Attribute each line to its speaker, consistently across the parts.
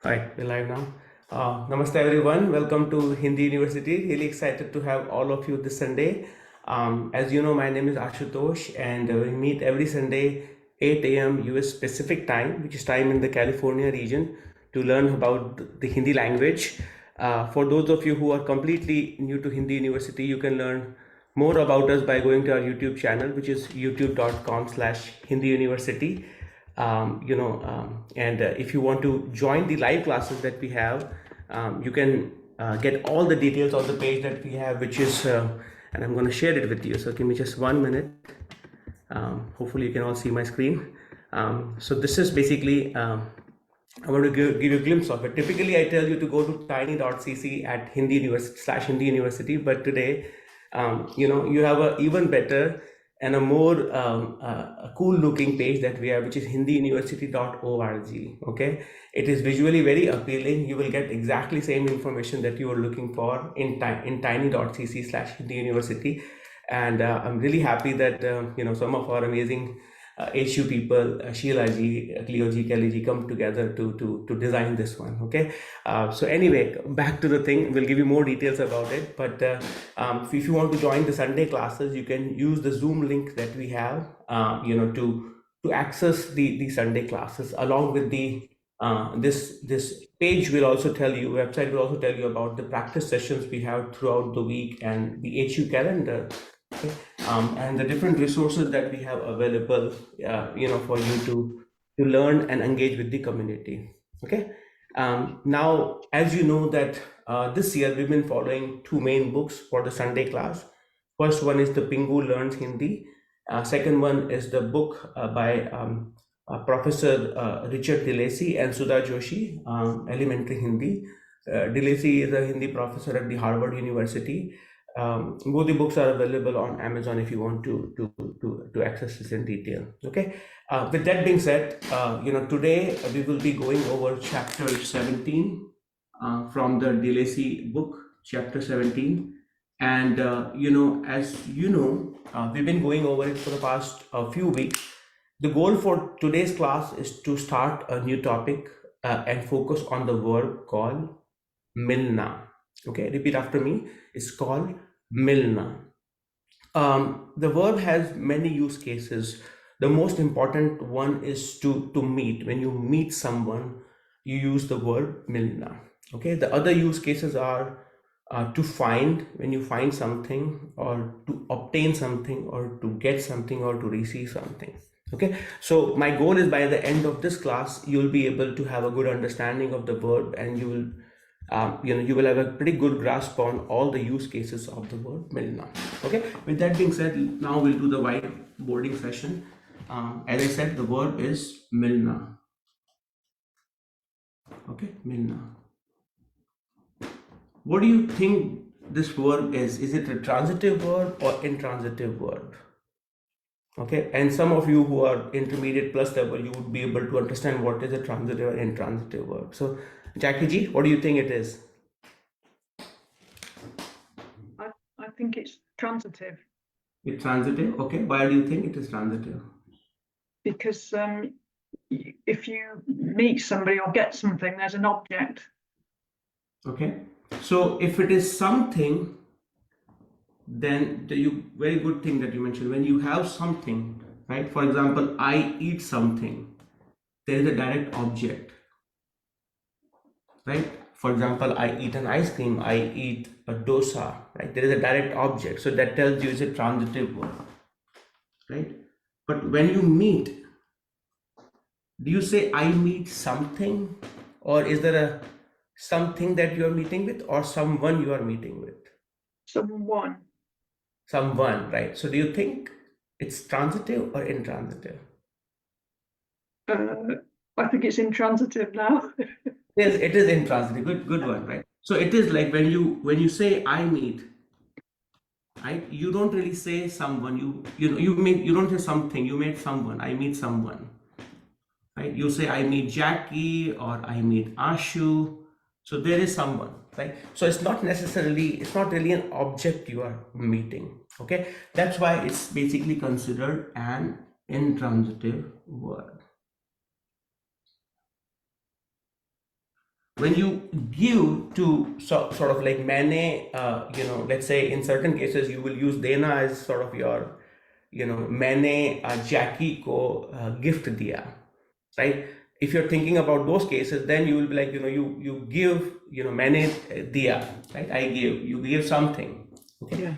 Speaker 1: Hi, we're live now. Namaste everyone. Welcome to Hindi University. Really excited to have all of you this Sunday. As you know, my name is Ashutosh, and we meet every Sunday 8 a.m. US Pacific time, which is time in the California region, to learn about the Hindi language. For those of you who are completely new to Hindi University, you can learn more about us by going to our YouTube channel, which is youtube.com/Hindi University. And if you want to join the live classes that we have, you can get all the details on the page that we have, which is, and I'm going to share it with you. So give me just 1 minute. Hopefully you can all see my screen. So this is basically, I want to give you a glimpse of it. Typically, I tell you to go to tiny.cc at Hindi University /Hindi University, but today, you have an even better and a more a cool looking page that we have, which is hindiuniversity.org. Okay, it is visually very appealing. You will get exactly same information that you are looking for in tiny.cc/Hindi University. And I'm really happy that some of our amazing HU people, Sheila ji, Cleo ji, Kelly ji, come together to design this one. Okay, so anyway, back to the thing. We'll give you more details about it. But if you want to join the Sunday classes, you can use the Zoom link that we have, to access the Sunday classes along with the this page will also tell you, website will also tell you about the practice sessions we have throughout the week and the HU calendar. Okay. And the different resources that we have available, for you to learn and engage with the community. Okay. Now, as you know that this year we've been following two main books for the Sunday class. First one is the Pingu Learns Hindi. Second one is the book by Professor Richard Delacy and Sudha Joshi, Elementary Hindi. Delacy is a Hindi professor at the Harvard University. Both the books are available on Amazon if you want to access this in detail. Okay. With that being said, today we will be going over chapter 17 from the Delacy book, chapter 17. And as you know, we've been going over it for the past few weeks. The goal for today's class is to start a new topic and focus on the verb called Milna. Okay, repeat after me. It's called Milna. The verb has many use cases. The most important one is to meet. When you meet someone, you use the verb Milna. Okay, the other use cases are to find, when you find something, or to obtain something, or to get something, or to receive something. Okay, so my goal is by the end of this class, you'll be able to have a good understanding of the verb, and you will have a pretty good grasp on all the use cases of the verb Milna. Okay, with that being said, now we'll do the whiteboarding session. As I said, the verb is Milna. Okay, Milna. What do you think this verb is? Is it a transitive verb or intransitive verb? Okay, and some of you who are intermediate plus level, you would be able to understand what is a transitive and intransitive verb. So, Jackie ji, what do you think it is?
Speaker 2: I think it's transitive.
Speaker 1: It's transitive. Okay, why do you think it is transitive?
Speaker 2: Because if you meet somebody or get something, there's an object.
Speaker 1: Okay, so if it is something, then very good thing that you mentioned, when you have something, right? For example, I eat something, there is a direct object, right? For example, I eat an ice cream, I eat a dosa, right? There is a direct object, so that tells you it's a transitive verb, right? But when you meet, do you say I meet something, or is there a something that you are meeting with, or someone you are meeting with? Someone, right? So do you think it's transitive or intransitive?
Speaker 2: I think it's intransitive now.
Speaker 1: Yes, it is intransitive. Good one, right? So it is like when you say I meet, right? You don't really say someone. You don't say something. You meet someone. I meet someone, right? You say I meet Jackie or I meet Ashu. So there is someone, right? So it's not really an object you are meeting. Okay, that's why it's basically considered an intransitive word. When you give to sort of like मैंने, let's say in certain cases you will use देना as sort of your, मैंने Jackie को gift दिया, right? If you're thinking about those cases, then you will be like, you give, मैंने दिया, right? I give, you give something. Okay.
Speaker 2: Yeah.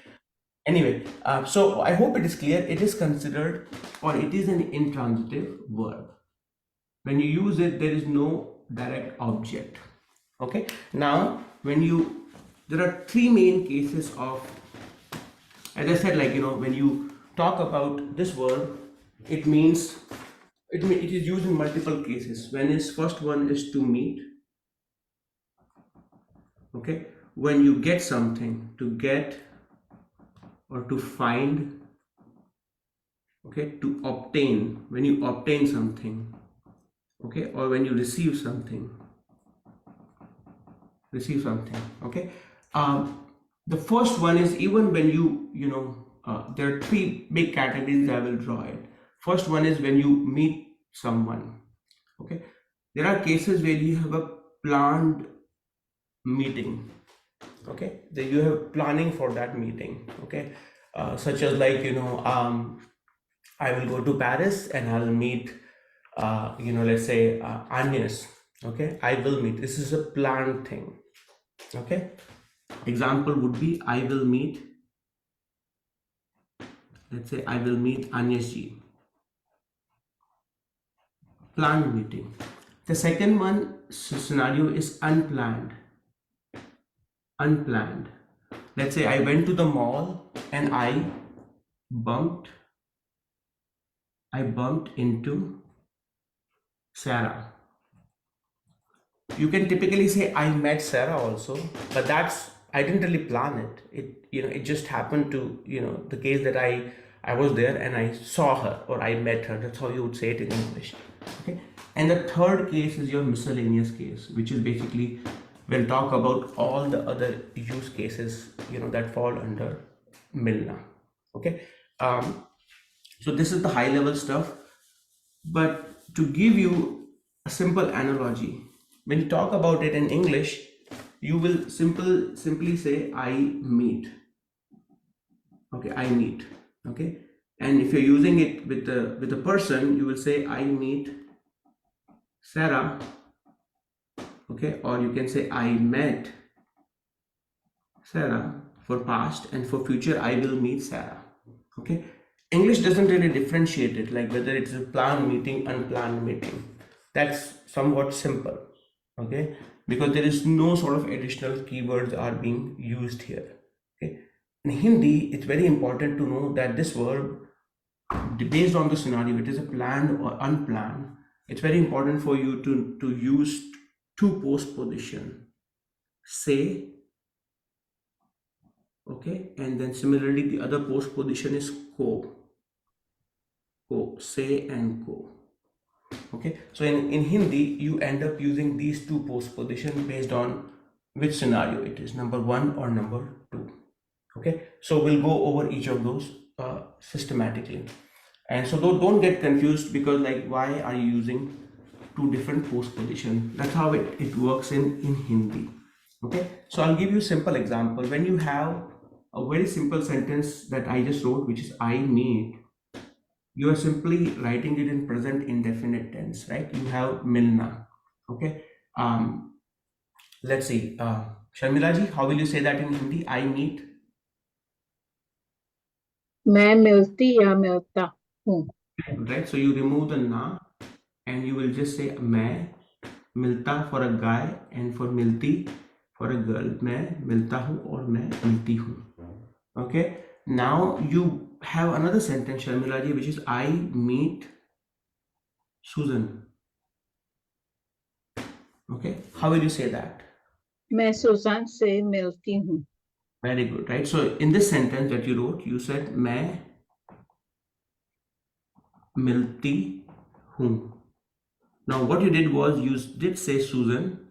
Speaker 1: Anyway, so I hope it is clear. It is considered, or it is an intransitive verb. When you use it, there is no direct object. Okay. Now, there are three main cases of, as I said, like, when you talk about this verb, it means, it is used in multiple cases. First one is to meet. Okay. When you get something, to get or to find. Okay. To obtain, when you obtain something. Okay. Or when you receive something. Okay. The first one is, even when there are three big categories I will draw it. First one is when you meet someone. Okay. There are cases where you have a planned meeting. Okay. Then you have planning for that meeting. Okay. Such as like, I will go to Paris and I'll meet, let's say Agnes. Okay. I will meet. This is a planned thing. Okay. Example would be, I will meet, let's say I will meet Agnes ji. Planned meeting. The second one scenario is unplanned. Let's say I went to the mall and I bumped into Sarah. You can typically say I met Sarah also, but I didn't really plan it. It just happened to, the case that I was there and I saw her or I met her. That's how you would say it in English. Okay. And the third case is your miscellaneous case, which is basically, we'll talk about all the other use cases, that fall under Milna. Okay. So this is the high level stuff, but to give you a simple analogy, when you talk about it in English, you will simply say I meet. Okay, I meet. Okay, and if you're using it with a person, you will say I meet Sarah. Okay, or you can say I met Sarah for past, and for future I will meet Sarah. Okay, English doesn't really differentiate it, like whether it's a planned meeting, unplanned meeting. That's somewhat simple. Okay, because there is no sort of additional keywords are being used here. Okay, in Hindi, it's very important to know that this verb, based on the scenario, it is a planned or unplanned. It's very important for you to use two post position, say. Okay, and then similarly the other post position is co, say and co. Okay, so in Hindi you end up using these two post position based on which scenario it is, number one or number two. Okay, so we'll go over each of those systematically, and so don't get confused, because like, why are you using two different post position? That's how it works in Hindi. Okay, so I'll give you a simple example. When you have a very simple sentence that I just wrote, which is I meet, you are simply writing it in present indefinite tense, right? You have Milna. Okay, let's see, Sharmila ji, how will you say that in Hindi? I meet.
Speaker 3: मैं मिलती या मिलता हूँ.
Speaker 1: Right, so you remove the na and you will just say मैं, मिलता for a guy and for मिलती for a girl. मैं मिलता हूँ और मैं मिलती हूँ. Okay, now you have another sentence, Sharmila ji, which is I meet Susan. Okay, how will you say that?
Speaker 3: मैं सुजान से मिलती हूँ.
Speaker 1: Very good, right? So in this sentence that you wrote, you said मैं मिलती हूँ. Now what you did was, you did say Susan.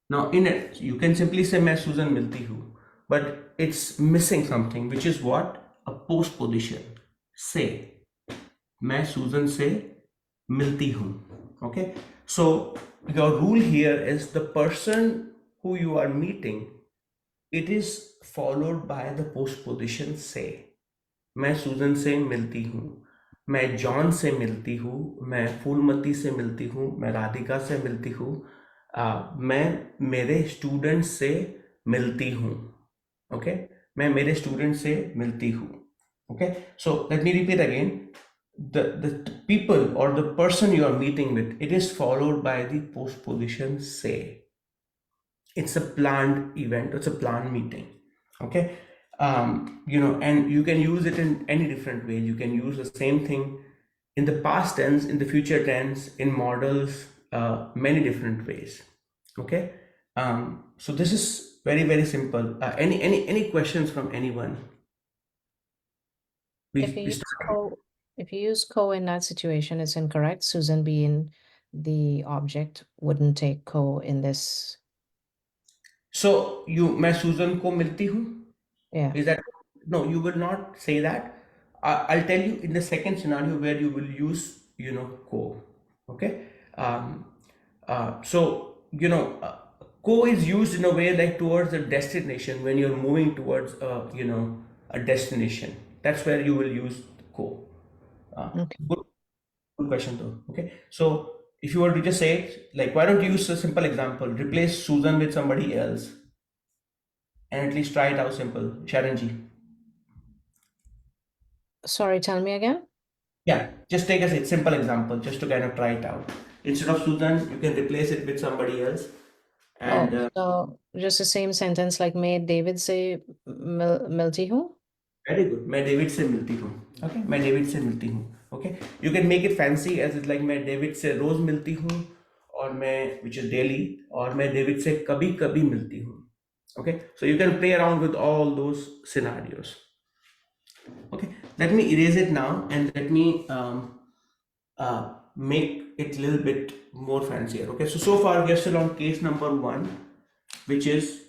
Speaker 1: Now in it, you can simply say मैं Susan मिलती हूँ, but it's missing something, which is what? A post position. Say. मैं Susan से मिलती हूँ. Okay. So your rule here is the person who you are meeting, it is followed by the postposition से. मैं सूजन से मिलती हूँ, मैं जॉन से मिलती हूँ, मैं फूलमती से मिलती हूँ, मैं राधिका से मिलती हूँ, मैं मेरे स्टूडेंट से मिलती हूँ. ओके, मैं मेरे स्टूडेंट से मिलती हूँ. Okay, so let me repeat again. The people or the person you are meeting with, it is followed by the postposition say. It's a planned event, it's a planned meeting. Okay, and you can use it in any different way. You can use the same thing in the past tense, in the future tense, in models, many different ways. Okay, so this is very, very simple. Any questions from anyone?
Speaker 4: If you use co in that situation, it's incorrect. Susan being the object wouldn't take co in this.
Speaker 1: So मैं सुजन को मिलती हूँ.
Speaker 4: Yeah.
Speaker 1: Is that no? You will not say that. I'll tell you in the second scenario where you will use co. Okay. So co is used in a way like towards a destination when you're moving towards a destination. That's where you will use co.
Speaker 4: Okay.
Speaker 1: Good question though. Okay. So if you were to just say it, like, why don't you use a simple example? Replace Susan with somebody else, and at least try it out simple. Sharon ji.
Speaker 4: Sorry, tell me again.
Speaker 1: Yeah, just take a simple example just to kind of try it out. Instead of Susan, you can replace it with somebody else. And
Speaker 4: So just the same sentence like may David say milti hu?
Speaker 1: very good. मैं David से मिलती हूँ. Okay, मैं David से मिलती हूँ. Okay, you can make it fancy as it's like मैं David से रोज मिलती हूँ, और मैं which is daily, और मैं डेविड से कभी कभी मिलती हूँ. Okay, so you can play around with all those scenarios. Okay, let me erase it now and let me make it a little bit more fancier. Okay, so far we are still on case number 1, which is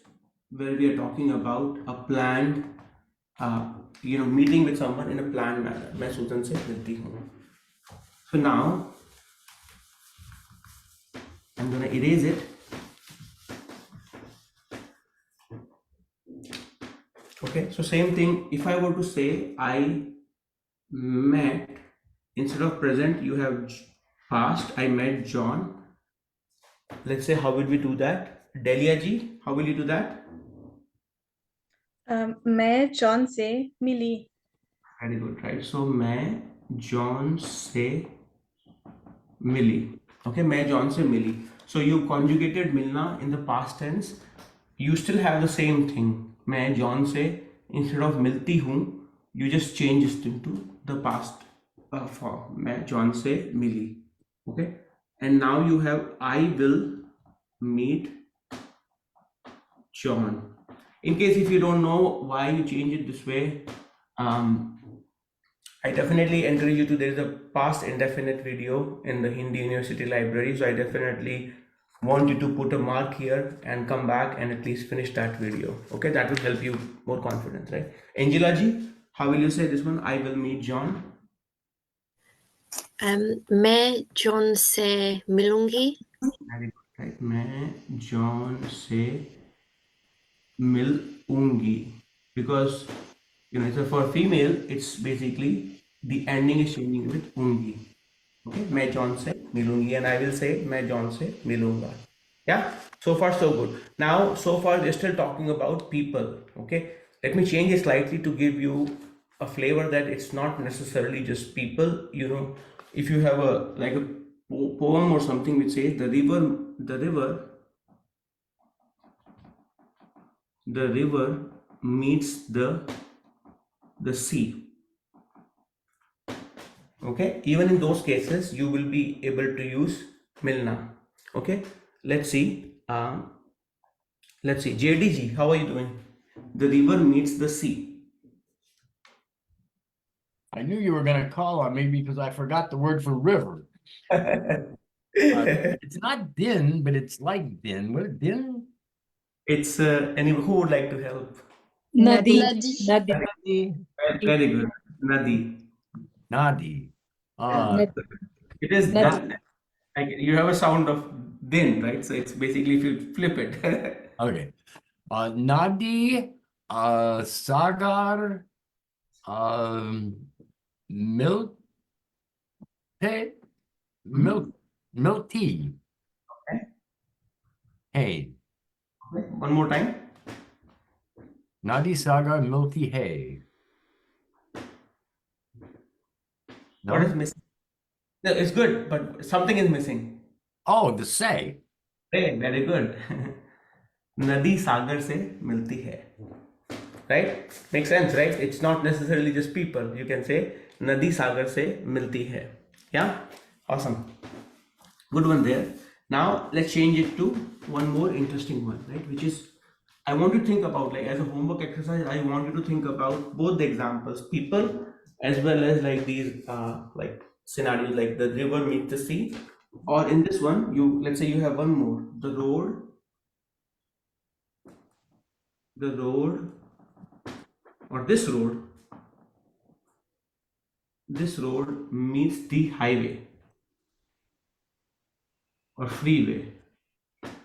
Speaker 1: where we are talking about a planned meeting with someone in a planned manner. मैं सुजन से मिलती हूँ. So now I'm gonna erase it. Okay, so same thing. If I were to say I met, instead of present you have past. I met John. Let's say, how will we do that? Delia ji, how will you do that?
Speaker 5: मैं John से मिली.
Speaker 1: Very good, right? So मैं John से मिली. Okay, मैं John से मिली. So you conjugated मिलना in the past tense. You still have the same thing. मैं John से, instead of मिलती हूँ, you just change it into the past form. मैं जॉन से मिली. Okay, and now you have I will meet John. In case if you don't know why you change it this way, I definitely encourage you to, there is a past indefinite video in the Hindi University library, so I definitely want you to put a mark here and come back and at least finish that video. Okay, that will help you more confidence, right? Angela ji, how will you say this one? I will meet John.
Speaker 6: मैं John से मिलूंगी.
Speaker 1: Right, मैं John से मिलूंगी, because so for female it's basically the ending is changing with ungi. Okay, मैं John से मिलूंगी, and I will say मैं जॉन से मिलूंगा. Yeah, so far so good. Now so far we're still talking about people. Okay, let me change it slightly to give you a flavor that it's not necessarily just people. If you have a poem or something which says the river meets the sea. Okay, even in those cases you will be able to use Milna. Okay, let's see. JDG, how are you doing? The river meets the sea.
Speaker 7: I knew you were going to call on me because I forgot the word for river. It's not din, but it's like din. What is din?
Speaker 1: It's anyone who would like to help?
Speaker 3: Nadi.
Speaker 5: Nadi.
Speaker 3: Nadi.
Speaker 1: Very good. Nadi.
Speaker 7: Nadi.
Speaker 3: Nadi.
Speaker 1: It is
Speaker 3: Nadi.
Speaker 1: Like you have a sound of din, right? So it's basically if you flip it.
Speaker 7: Okay. Nadi, Sagar, milk, milk, milk tea.
Speaker 1: Okay.
Speaker 7: Hey.
Speaker 1: Okay, one more time.
Speaker 7: Nadi, Sagar, milky hay.
Speaker 1: What
Speaker 7: No?
Speaker 1: is missing? No, it's good, but something is missing.
Speaker 7: Oh, the say.
Speaker 1: Hey, very good. नदी सागर से मिलती है. Right? Makes sense, right? It's not necessarily just people. You can say नदी सागर से मिलती है. Yeah? Awesome. Good one there. Now let's change it to one more interesting one, right? Which is, I want you to think about, like, as a homework exercise, I want you to think about both the examples, people, as well as like these like scenarios, like the river meets the sea. Or in this one, let's say you have one more, the road, or this road meets the highway or freeway,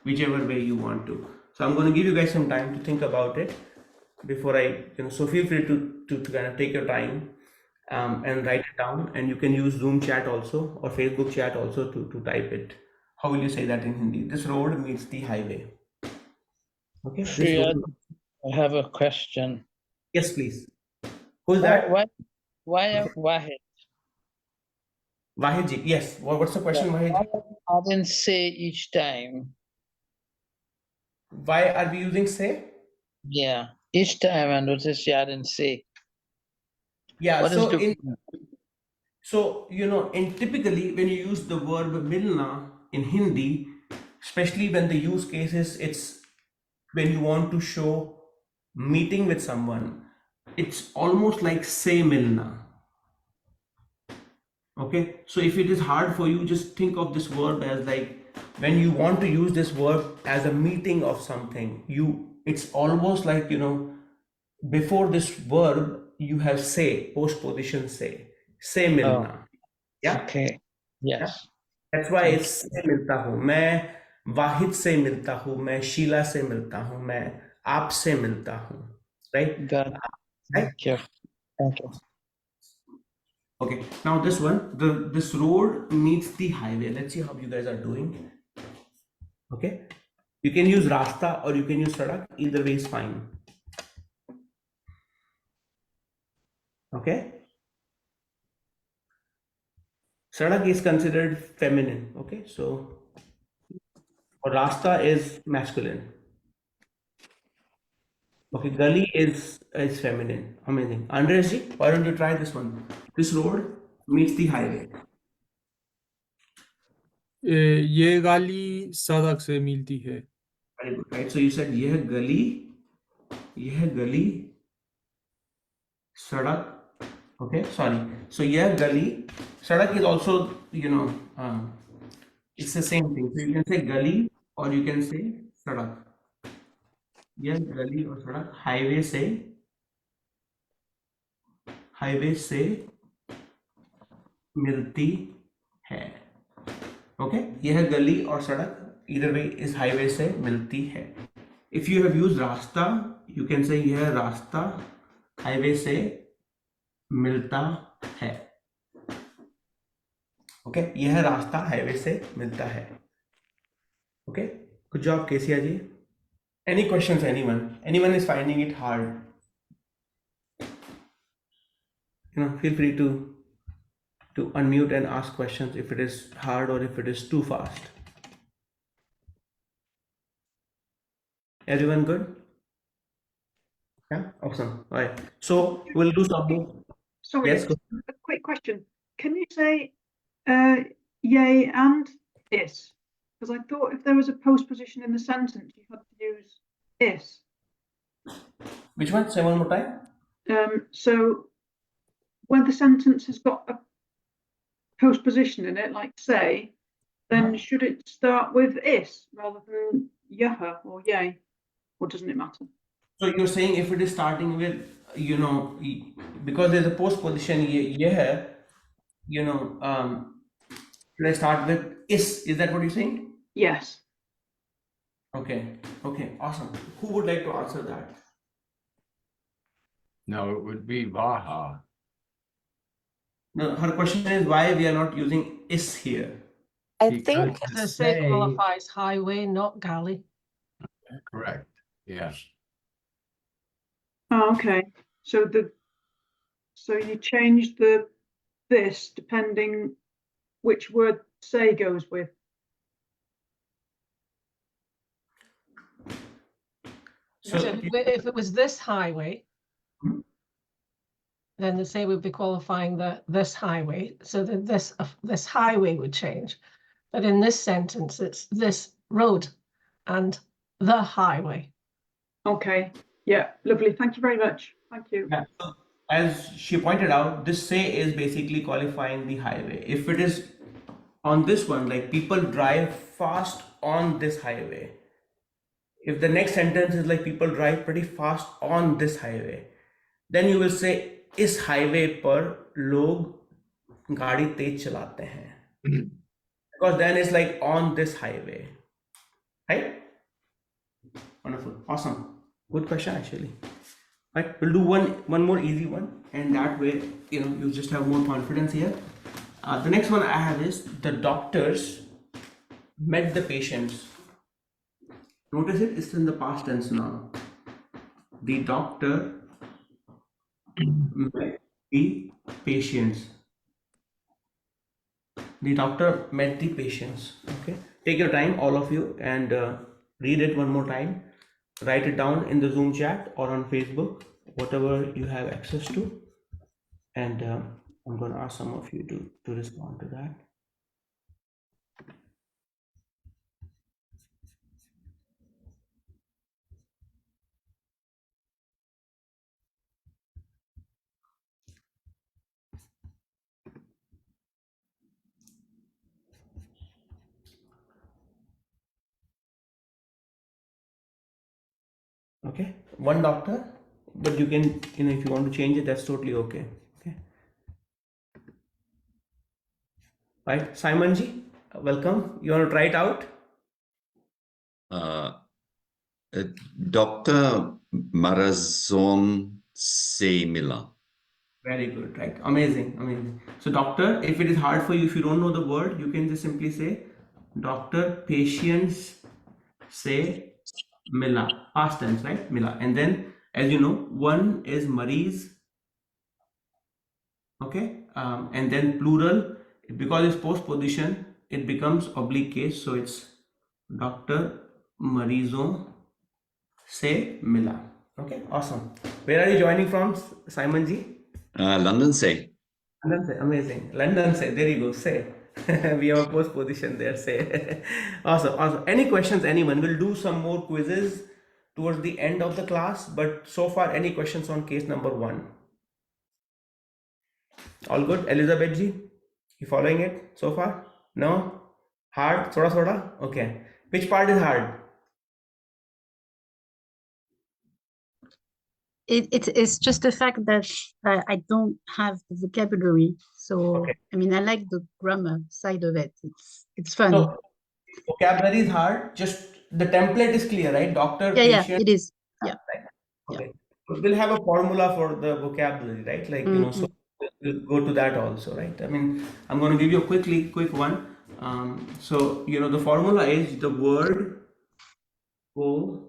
Speaker 1: whichever way you want to. So I'm going to give you guys some time to think about it before so feel free to kind of take your time and write it down, and you can use Zoom chat also or Facebook chat also to type it. How will you say that in Hindi? This road meets the highway. Okay. This
Speaker 8: Shriyad,
Speaker 1: road.
Speaker 8: I have a question.
Speaker 1: Yes, please. Who's
Speaker 8: Why,
Speaker 1: that?
Speaker 8: why
Speaker 1: Okay.
Speaker 8: Wahid?
Speaker 1: Wahid ji. Yes. What's the question, Wahid
Speaker 8: Why
Speaker 1: ji?
Speaker 8: I didn't say each time?
Speaker 1: Why are we using say?
Speaker 8: Yeah, each time, and notice I didn't say.
Speaker 1: Yeah.
Speaker 8: What is
Speaker 1: So
Speaker 8: the
Speaker 1: in typically when you use the verb milna in Hindi, especially when the use cases, it's when you want to show meeting with someone, it's almost like say milna. Okay, so if it is hard for you, just think of this verb as like when you want to use this verb as a meeting of something, it's almost like before this verb you have say, postposition say milna. Yeah.
Speaker 8: Okay.
Speaker 1: Yeah.
Speaker 8: Yes.
Speaker 1: That's why
Speaker 8: Thank
Speaker 1: it's से मिलता हूँ मैं, वाहिद से मिलता हूँ मैं, शीला से मिलता हूँ मैं, आपसे मिलता हूँ. Right?
Speaker 8: God.
Speaker 1: Right?
Speaker 8: Thank you. Thank you.
Speaker 1: Okay. Now this one, this road meets the highway. Let's see how you guys are doing. Okay. You can use rasta or you can use sadak. Either way is fine. Okay. Sadak is considered feminine. Okay. So rasta is masculine. Okay, gully is feminine. Amazing. Andres ji, why don't you try this one? This road meets the highway.
Speaker 9: ये गाली सड़क से मिलती है.
Speaker 1: Very good, right? So you said यह गली सड़क. Okay, sorry. So यह गली सड़क is also it's the same thing. So you can say गली or you can say सड़क. यह गली और सड़क हाईवे से मिलती है. ओके, यह गली और सड़क either way इस हाईवे से मिलती है. If you have used रास्ता, you can say यह रास्ता हाईवे से मिलता है. ओके, यह रास्ता हाईवे से मिलता है. ओके, good job केसिया जी. Any questions, anyone? Anyone is finding it hard? Feel free to unmute and ask questions if it is hard or if it is too fast. Everyone good? Yeah, awesome. All right. So we'll do some more.
Speaker 2: Sorry,
Speaker 1: Yes.
Speaker 2: just a quick question. Can you say yay and is? Because I thought if there was a postposition in the sentence, you had to use is.
Speaker 1: Which one? Say one more time.
Speaker 2: So when the sentence has got a postposition in it, like say, then should it start with is rather than yaha or yay? Or doesn't it matter?
Speaker 1: So you're saying if it is starting with, because there's a postposition, Should I start with is? Is that what you're saying?
Speaker 2: Yes.
Speaker 1: Okay. Okay. Awesome. Who would like to answer that?
Speaker 7: No, it would be Vaha.
Speaker 1: No, her question is why we are not using is here.
Speaker 10: I
Speaker 7: Because
Speaker 10: think
Speaker 7: to
Speaker 11: The say
Speaker 7: say-
Speaker 11: qualifies highway, not galley.
Speaker 7: Correct, yes.
Speaker 2: Oh, okay. So you change this depending which word say goes with.
Speaker 1: So
Speaker 11: If it was this highway,
Speaker 1: Hmm.
Speaker 11: then the say would be qualifying this highway, so that this highway would change. But in this sentence, it's this road and the highway.
Speaker 2: Okay. Yeah, lovely. Thank you very much. Thank you.
Speaker 1: yeah, so as she pointed out, this say is basically qualifying the highway. If it is on this one, like people drive fast on this highway. If the next sentence is like people drive pretty fast on this highway, then you will say इस highway पर लोग गाड़ी तेज चलाते हैं. Because then it's like on this highway, right? Wonderful, awesome, good question actually. Right, we'll do one more easy one, and that way you just have more confidence here. The next one I have is the doctors met the patients. Notice it's in the past tense now. The doctor met the patients. The doctor met the patients. Okay, take your time, all of you, and read it one more time. Write it down in the Zoom chat or on Facebook, whatever you have access to. And I'm going to ask some of you to respond to that. Okay, one doctor, but you can, if you want to change it, that's totally okay. Okay. Right, Simon ji, welcome. You want to try it out?
Speaker 12: Dr. Marazon se mila.
Speaker 1: Very good, right? Amazing, amazing. So, doctor, if it is hard for you, if you don't know the word, you can just simply say, doctor, patients say mila, past tense, right? Mila. And then, as you know, one is mareez, okay? And then plural, because it's post position, it becomes oblique case. So, it's doctor mareezon se mila. Okay, awesome. Where are you joining from, Simon ji?
Speaker 12: London say.
Speaker 1: London say, amazing. London say, there you go, say. We have a post position there, say. Awesome, awesome. Any questions, anyone? We'll do some more quizzes towards the end of the class, but so far, any questions on case number 1? All good? Elizabeth ji, you following it so far? No? Hard? Thoda thoda? Okay. Which part is hard?
Speaker 13: It's just the fact that I don't have the vocabulary. So,
Speaker 1: Okay.
Speaker 13: I mean, I like the grammar side of it. It's fun.
Speaker 1: So, vocabulary is hard, just the template is clear, right? Doctor,
Speaker 13: Yeah,
Speaker 1: patient.
Speaker 13: it is. Yeah.
Speaker 1: Right? Okay. So we'll have a formula for the vocabulary, right? Like, so we'll go to that also, right? I mean, I'm going to give you a quick one. So, the formula is the word को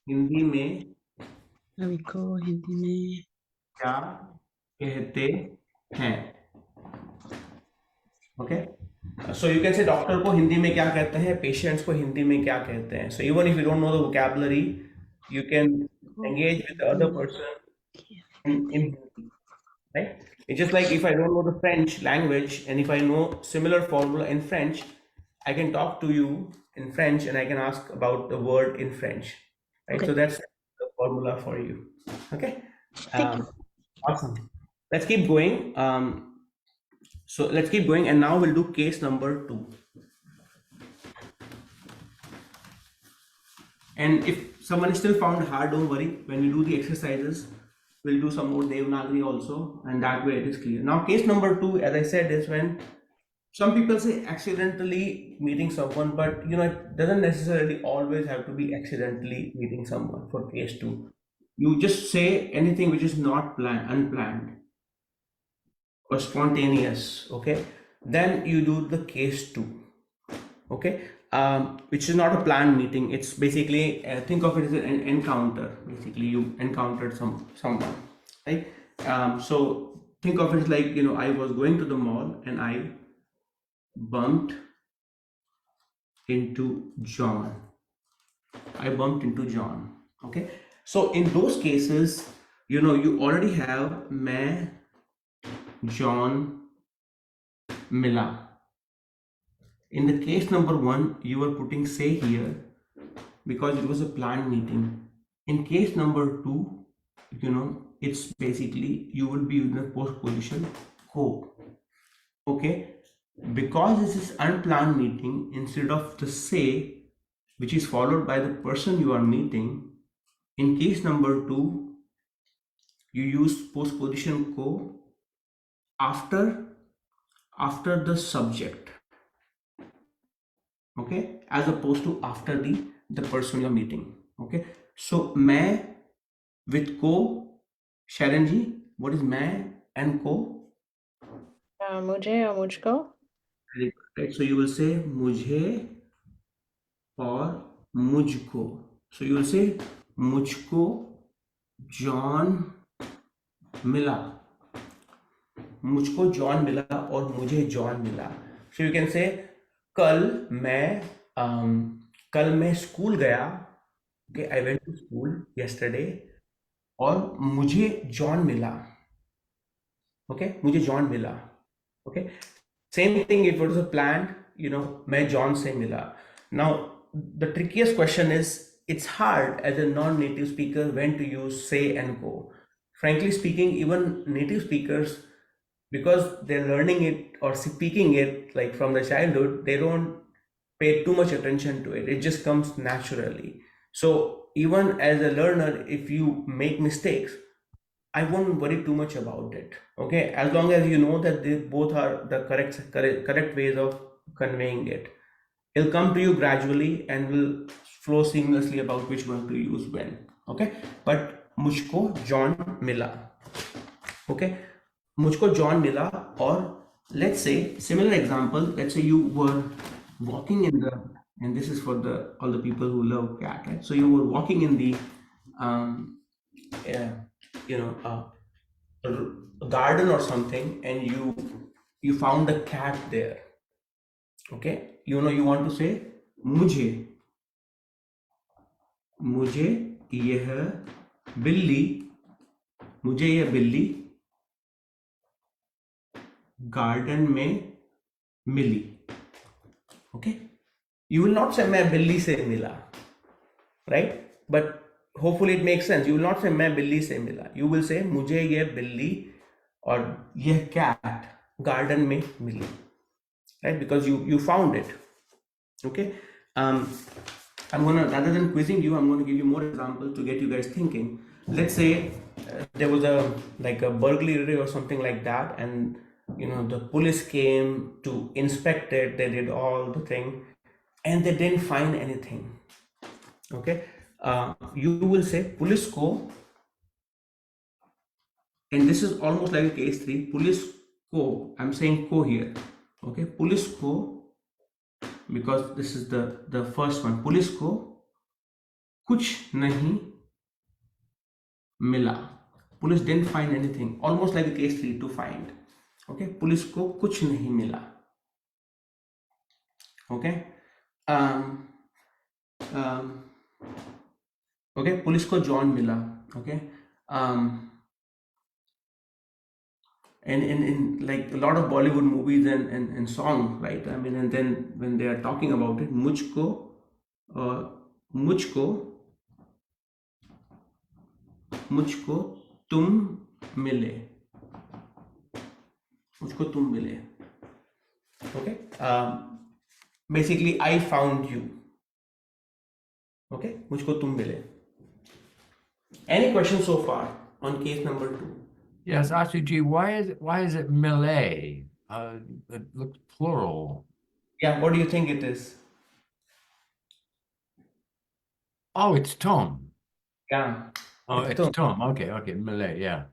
Speaker 1: हिंदी में
Speaker 13: हिंदी में
Speaker 1: क्या कहते हैं? Okay. So you can say doctor को हिंदी में क्या कहते हैं, patients को हिंदी में क्या कहते हैं. So even if you don't know the vocabulary, you can engage with the other person in Hindi, right? It's just like if I don't know the French language and if I know similar formula in French, I can talk to you in French and I can ask about the word in French, right?
Speaker 13: Okay.
Speaker 1: So that's the formula for you. Okay.
Speaker 13: Thank you.
Speaker 1: Awesome. Let's keep going. So let's keep going, and now we'll do case number 2. And if someone is still found hard, don't worry. When we do the exercises, we'll do some more Devanagari also, and that way it is clear. Now case number 2, as I said, is when some people say accidentally meeting someone, but it doesn't necessarily always have to be accidentally meeting someone for case 2. You just say anything which is not unplanned or spontaneous, okay? Then you do the case 2, okay? Which is not a planned meeting. It's basically, think of it as an encounter. Basically, you encountered someone, right? So think of it like, I was going to the mall and I bumped into John. Okay? So in those cases, you already have मैं, John, मिला. In the case number 1, you were putting say here because it was a planned meeting. In case number 2, it's basically you will be in the post position को. Okay? Because this is unplanned meeting, instead of the say, which is followed by the person you are meeting, in case number 2, you use postposition ko after the subject, okay, as opposed to after the person you're meeting. Okay, so मैं with ko, Sharon ji, what is मैं and ko?
Speaker 4: मुझे और मुझको.
Speaker 1: Right, so you will say मुझे और मुझको. So you will say मुझको John मिला. मुझको जॉन मिला और मुझे जॉन मिला. So you can say कल मैं स्कूल गया. Okay, I went to school yesterday. और मुझे जॉन मिला. Okay, मुझे जॉन मिला. Okay, same thing if it was a planned, मैं जॉन से मिला. Now the trickiest question is, it's hard as a non-native speaker when to use say and go. Frankly speaking, even native speakers, because they're learning it or speaking it like from the childhood, they don't pay too much attention to it. It just comes naturally. So even as a learner, if you make mistakes, I won't worry too much about it. Okay, as long as you know that they both are the correct ways of conveying it. It'll come to you gradually and will flow seamlessly about which one to use when. Okay, but मुझको John मिला. Okay, मुझको John मिला. Or let's say similar example. Let's say you were walking in the, and this is for all the people who love cat, right? So you were walking in the a garden or something, and you found a cat there. Okay, you want to say मुझे यह बिल्ली garden में मिली. Okay, you will not say मैं बिल्ली से मिला, right? But hopefully it makes sense. You will not say मैं बिल्ली से मिला. You will say मुझे यह बिल्ली और यह cat garden में मिली, right? Because you found it. Okay, I'm gonna, rather than quizzing you, I'm gonna give you more examples to get you guys thinking. Let's say there was a burglary or something like that, and the police came to inspect it. They did all the thing, and they didn't find anything. Okay, you will say police ko, and this is almost like a case 3. Police ko, I'm saying ko here. Okay, police ko, because this is the first one. Police को कुछ नहीं मिला. Police didn't find anything. Almost like a case 3, to find. Okay, police को कुछ नहीं मिला. Okay, okay, police को John मिला. Okay, and in like a lot of Bollywood movies and songs, right? I mean, and then when they are talking about it, मुझको तुम मिले. Okay, basically I found you. Okay, मुझको तुम मिले. Any questions so far on case number 2.
Speaker 7: Yes, Asuji, why is it Millet? It looks plural.
Speaker 1: Yeah, what do you think it is?
Speaker 7: Oh, it's Tom.
Speaker 1: Yeah.
Speaker 7: Oh,
Speaker 1: It's
Speaker 7: it's
Speaker 1: Tom.
Speaker 7: Tom. Okay, Millet, yeah.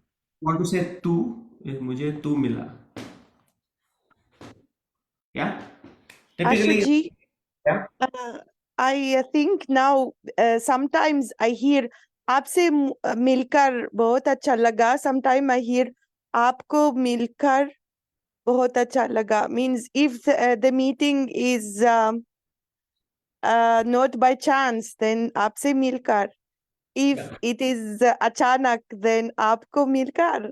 Speaker 1: Want to say tu, मुझे तू मिला. Yeah. Typically,
Speaker 10: Ashuji,
Speaker 1: yeah.
Speaker 10: I think now sometimes I hear आपसे मिलकर बहुत अच्छा लगा. Sometimes I hear आपको मिलकर बहुत अच्छा लगा. Means if the meeting is not by chance, then आपसे मिलकर. If it is अचानक, then आपको मिलकर.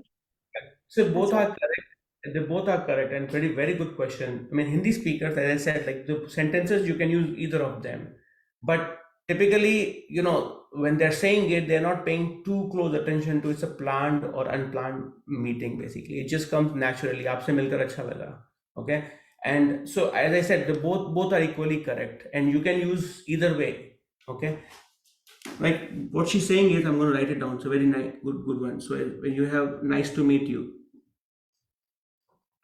Speaker 1: So both are correct. They both are correct and very good question. I mean, Hindi speakers, as I said, like the sentences you can use either of them, but typically, when they're saying it, they're not paying too close attention to it's a planned or unplanned meeting. Basically, it just comes naturally. आपसे मिलकर अच्छा लगा. Okay, and so as I said, the both are equally correct, and you can use either way. Okay. Like what she's saying is, I'm going to write it down. So very nice, good one. So when you have nice to meet you,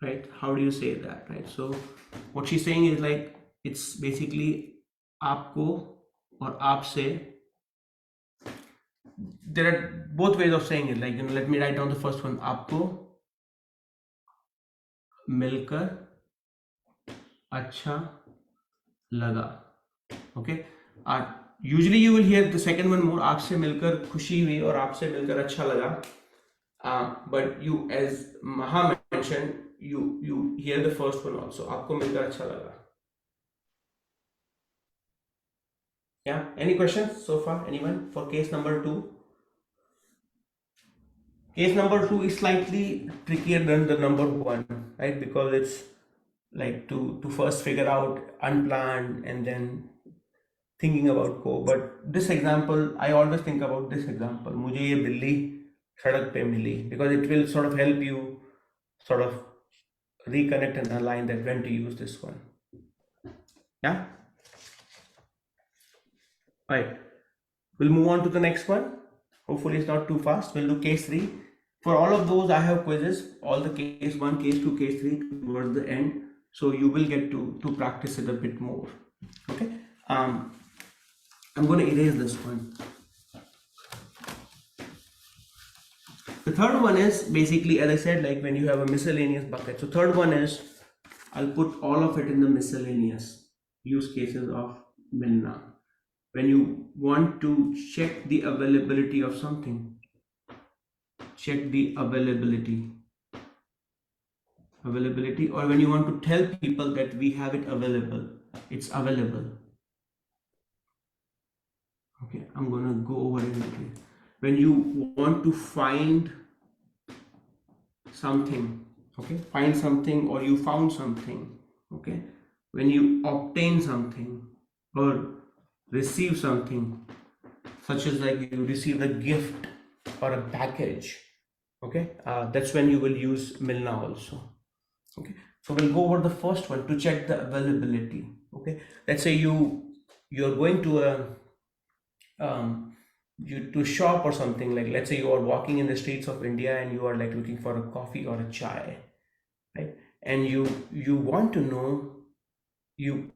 Speaker 1: right? How do you say that, right? So what she's saying is like it's basically आपको और आपसे. There are both ways of saying it. Like let me write down the first one. आपको मिलकर अच्छा लगा. Okay. Usually you will hear the second one more. आपसे मिलकर खुशी हुई और आपसे मिलकर अच्छा लगा. But you, as Maha mentioned, you hear the first one also. आपको मिलकर अच्छा लगा. Yeah. Any questions so far? Anyone for case number 2? Case number 2 is slightly trickier than the number 1, right? Because it's like to first figure out unplanned and then thinking about को. But this example, I always think about this example. मुझे ये बिल्ली सड़क पे मिली, because it will sort of help you sort of reconnect and align that when to use this one. Yeah. All right. We'll move on to the next one. Hopefully it's not too fast. We'll do case 3. For all of those, I have quizzes. All the case 1, case 2, case 3 towards the end. So you will get to practice it a bit more. Okay. I'm going to erase this one. The third one is basically, as I said, like when you have a miscellaneous bucket. So third one is, I'll put all of it in the miscellaneous use cases of Milna. When you want to check the availability of something, check the availability, or when you want to tell people that we have it available, it's available. Okay, I'm gonna go over it again. When you want to find something, okay, find something or you found something, okay, when you obtain something or receive something, such as like you receive a gift or a package, okay, that's when you will use Milna also. Okay, so we'll go over the first one to check the availability. Okay, let's say you're going to to shop or something, like let's say you are walking in the streets of India and you are like looking for a coffee or a chai, right? And you want to know, you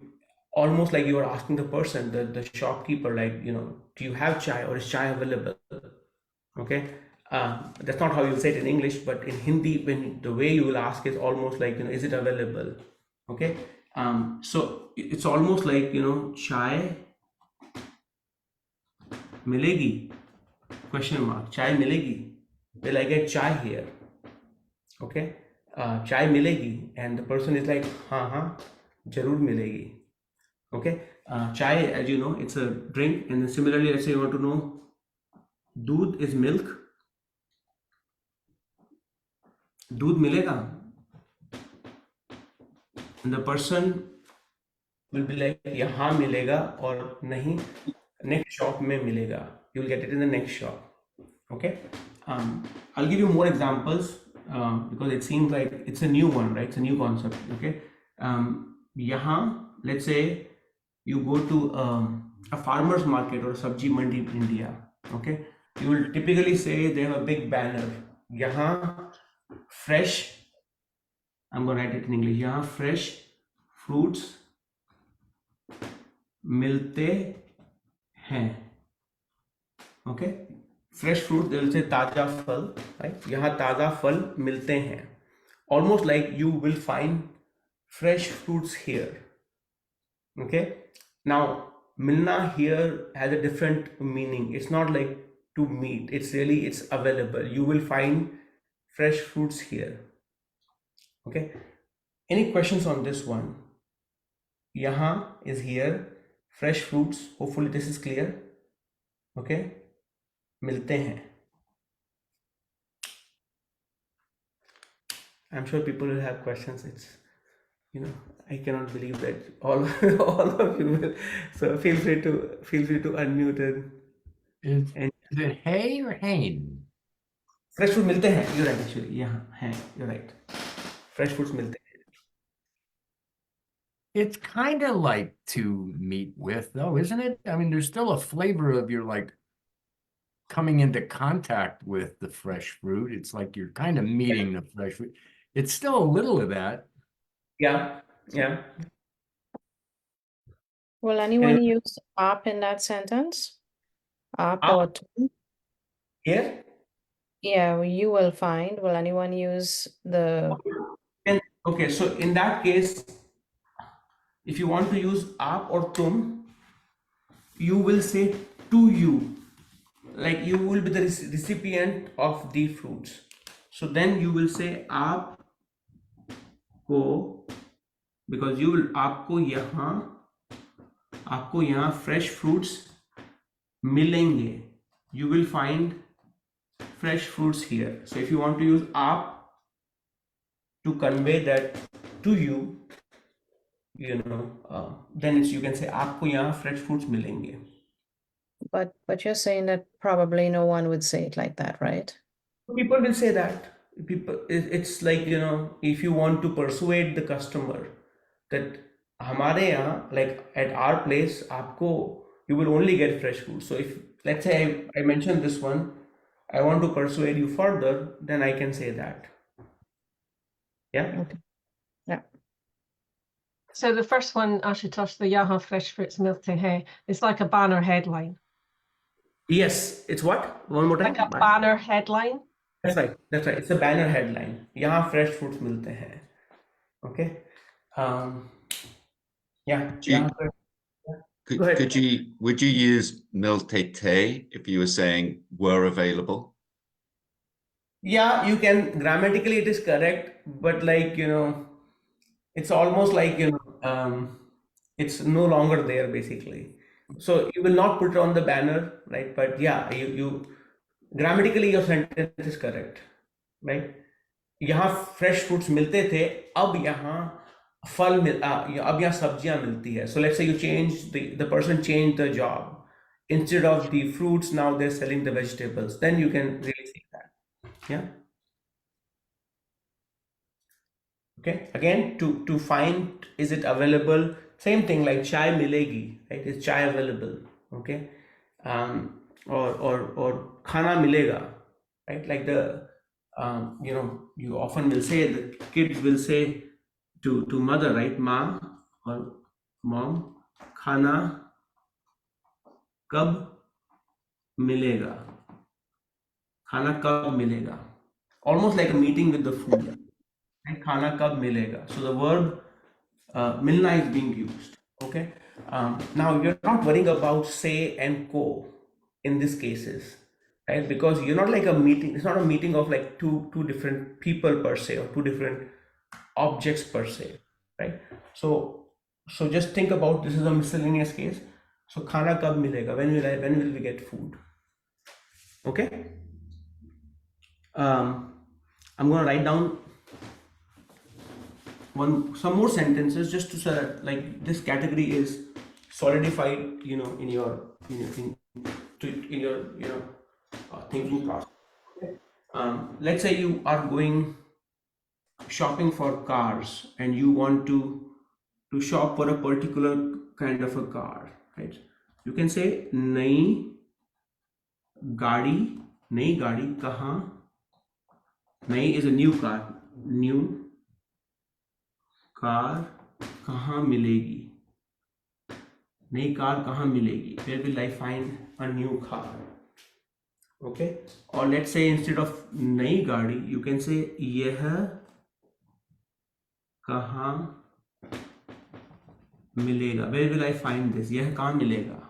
Speaker 1: almost like you are asking the person, the shopkeeper, like, do you have chai or is chai available? Okay, that's not how you say it in English, but in Hindi, when the way you will ask is almost like, is it available? Okay, so it's almost like, chai milegi? Question mark. Chai milegi? Will I get chai here? Okay, chai milegi, and the person is like, हाँ जरूर मिलेगी. Okay, chai, as you know, it's a drink, and then similarly, let's say you want to know, दूध is milk. दूध मिलेगा? And the person will be like, यहाँ मिलेगा और नहीं, next shop में मिलेगा. You'll get it in the next shop. Okay, I'll give you more examples because it seems like it's a new one, right? It's a new concept. Okay, यहाँ, let's say you go to a farmer's market or a sabji mandi in India. Okay, you will typically say they have a big banner. Yahan fresh, I'm going to write it in English. Yahan fresh fruits milte hain. Okay, fresh fruit, they will say taja phal, right? Yahan taza phal milte hain. Almost like you will find fresh fruits here. Okay, now Milna here has a different meaning. It's not like to meet, it's really, it's available. You will find fresh fruits here. Okay, any questions on this one? Yahan is here, fresh fruits. Hopefully this is clear. Okay, milte hain. I'm sure people will have questions. It's, you know, I cannot believe that all all of you will. So feel free to unmute
Speaker 7: Is
Speaker 1: and
Speaker 7: it hay or hain?
Speaker 1: fresh fruit milte hain. You're right, actually. Yeah, hain. You're right. Fresh fruits milte hain.
Speaker 7: It's kind of like to meet with, though, isn't it? I mean, there's still a flavor of you're like coming into contact with the fresh fruit. It's like you're kind of meeting the fresh fruit. It's still a little of that.
Speaker 1: Yeah, yeah.
Speaker 4: Will anyone use up in that sentence? Up
Speaker 1: Up.
Speaker 4: or tum?
Speaker 1: Here?
Speaker 4: Yeah, you will find. Will anyone use the
Speaker 1: And okay, so in that case, if you want to use aap or tum, you will say to you, like you will be the recipient of the fruits. So then you will say aap ko, because you will आपको यहाँ fresh fruits मिलेंगे. You will find fresh fruits here. So if you want to use aap to convey that to you, you know, then it's, you can say आपको यहाँ fresh fruits मिलेंगे.
Speaker 4: but you're saying that probably no one would say it like that, right?
Speaker 1: People will say that. People, it's like, you know, if you want to persuade the customer that हमारे यहाँ, like at our place, आपको, you will only get fresh food. So if, let's say I mentioned this one, I want to persuade you further, then I can say that. Yeah.
Speaker 4: Okay. Yeah.
Speaker 11: So the first one, Ashutosh, the Yaha Fresh Fruits Milte Hay, it's like a banner headline.
Speaker 1: Yes, it's what? One more time.
Speaker 11: Like a banner headline.
Speaker 1: That's right. That's right. It's a banner headline. यहाँ fresh fruits मिलते हैं. Okay. Yeah.
Speaker 12: Would you use milte te if you were saying were available?
Speaker 1: Yeah, you can. Grammatically, it is correct, but like, you know, it's almost like, you know, it's no longer there basically. So you will not put it on the banner, right? But yeah, you grammatically your sentence is correct, right? यहाँ fresh fruits मिलते थे, अब यहाँ फल अब यहाँ सब्जियां मिलती है. So let's say you change the person changed the job. Instead of the fruits, now they're selling the vegetables. Then you can really say that. Yeah. Okay. Again, to find, is it available? Same thing like chai milegi, right? Is chai available? Okay. Or khana milega, right? Like the you know, you often will say, the kids will say to mother, right? Ma or mom, khana kab milega. Khana kab milega. Almost like a meeting with the food. Right? Khana kab milega. So the verb milna is being used. Okay. Now you're not worrying about say and ko in these cases, right? Because you're not like a meeting. It's not a meeting of like two different people per se, or two different objects per se, right? So just think about, this is a miscellaneous case. So khana kab milega, when will we get food? Okay. I'm going to write down some more sentences just to, so that like this category is solidified, you know, in your you know, thinking process. Okay. Let's say you are going shopping for cars and you want to shop for a particular kind of a car, right? You can say नई गाड़ी, नई गाड़ी कहाँ, नई is a new car, new car कहाँ मिलेगी, नई car कहाँ मिलेगी, where will I find a new car? Okay, or let's say instead of नई गाड़ी you can say यह कहाँ मिलेगा, where will I find this, यह कहाँ मिलेगा.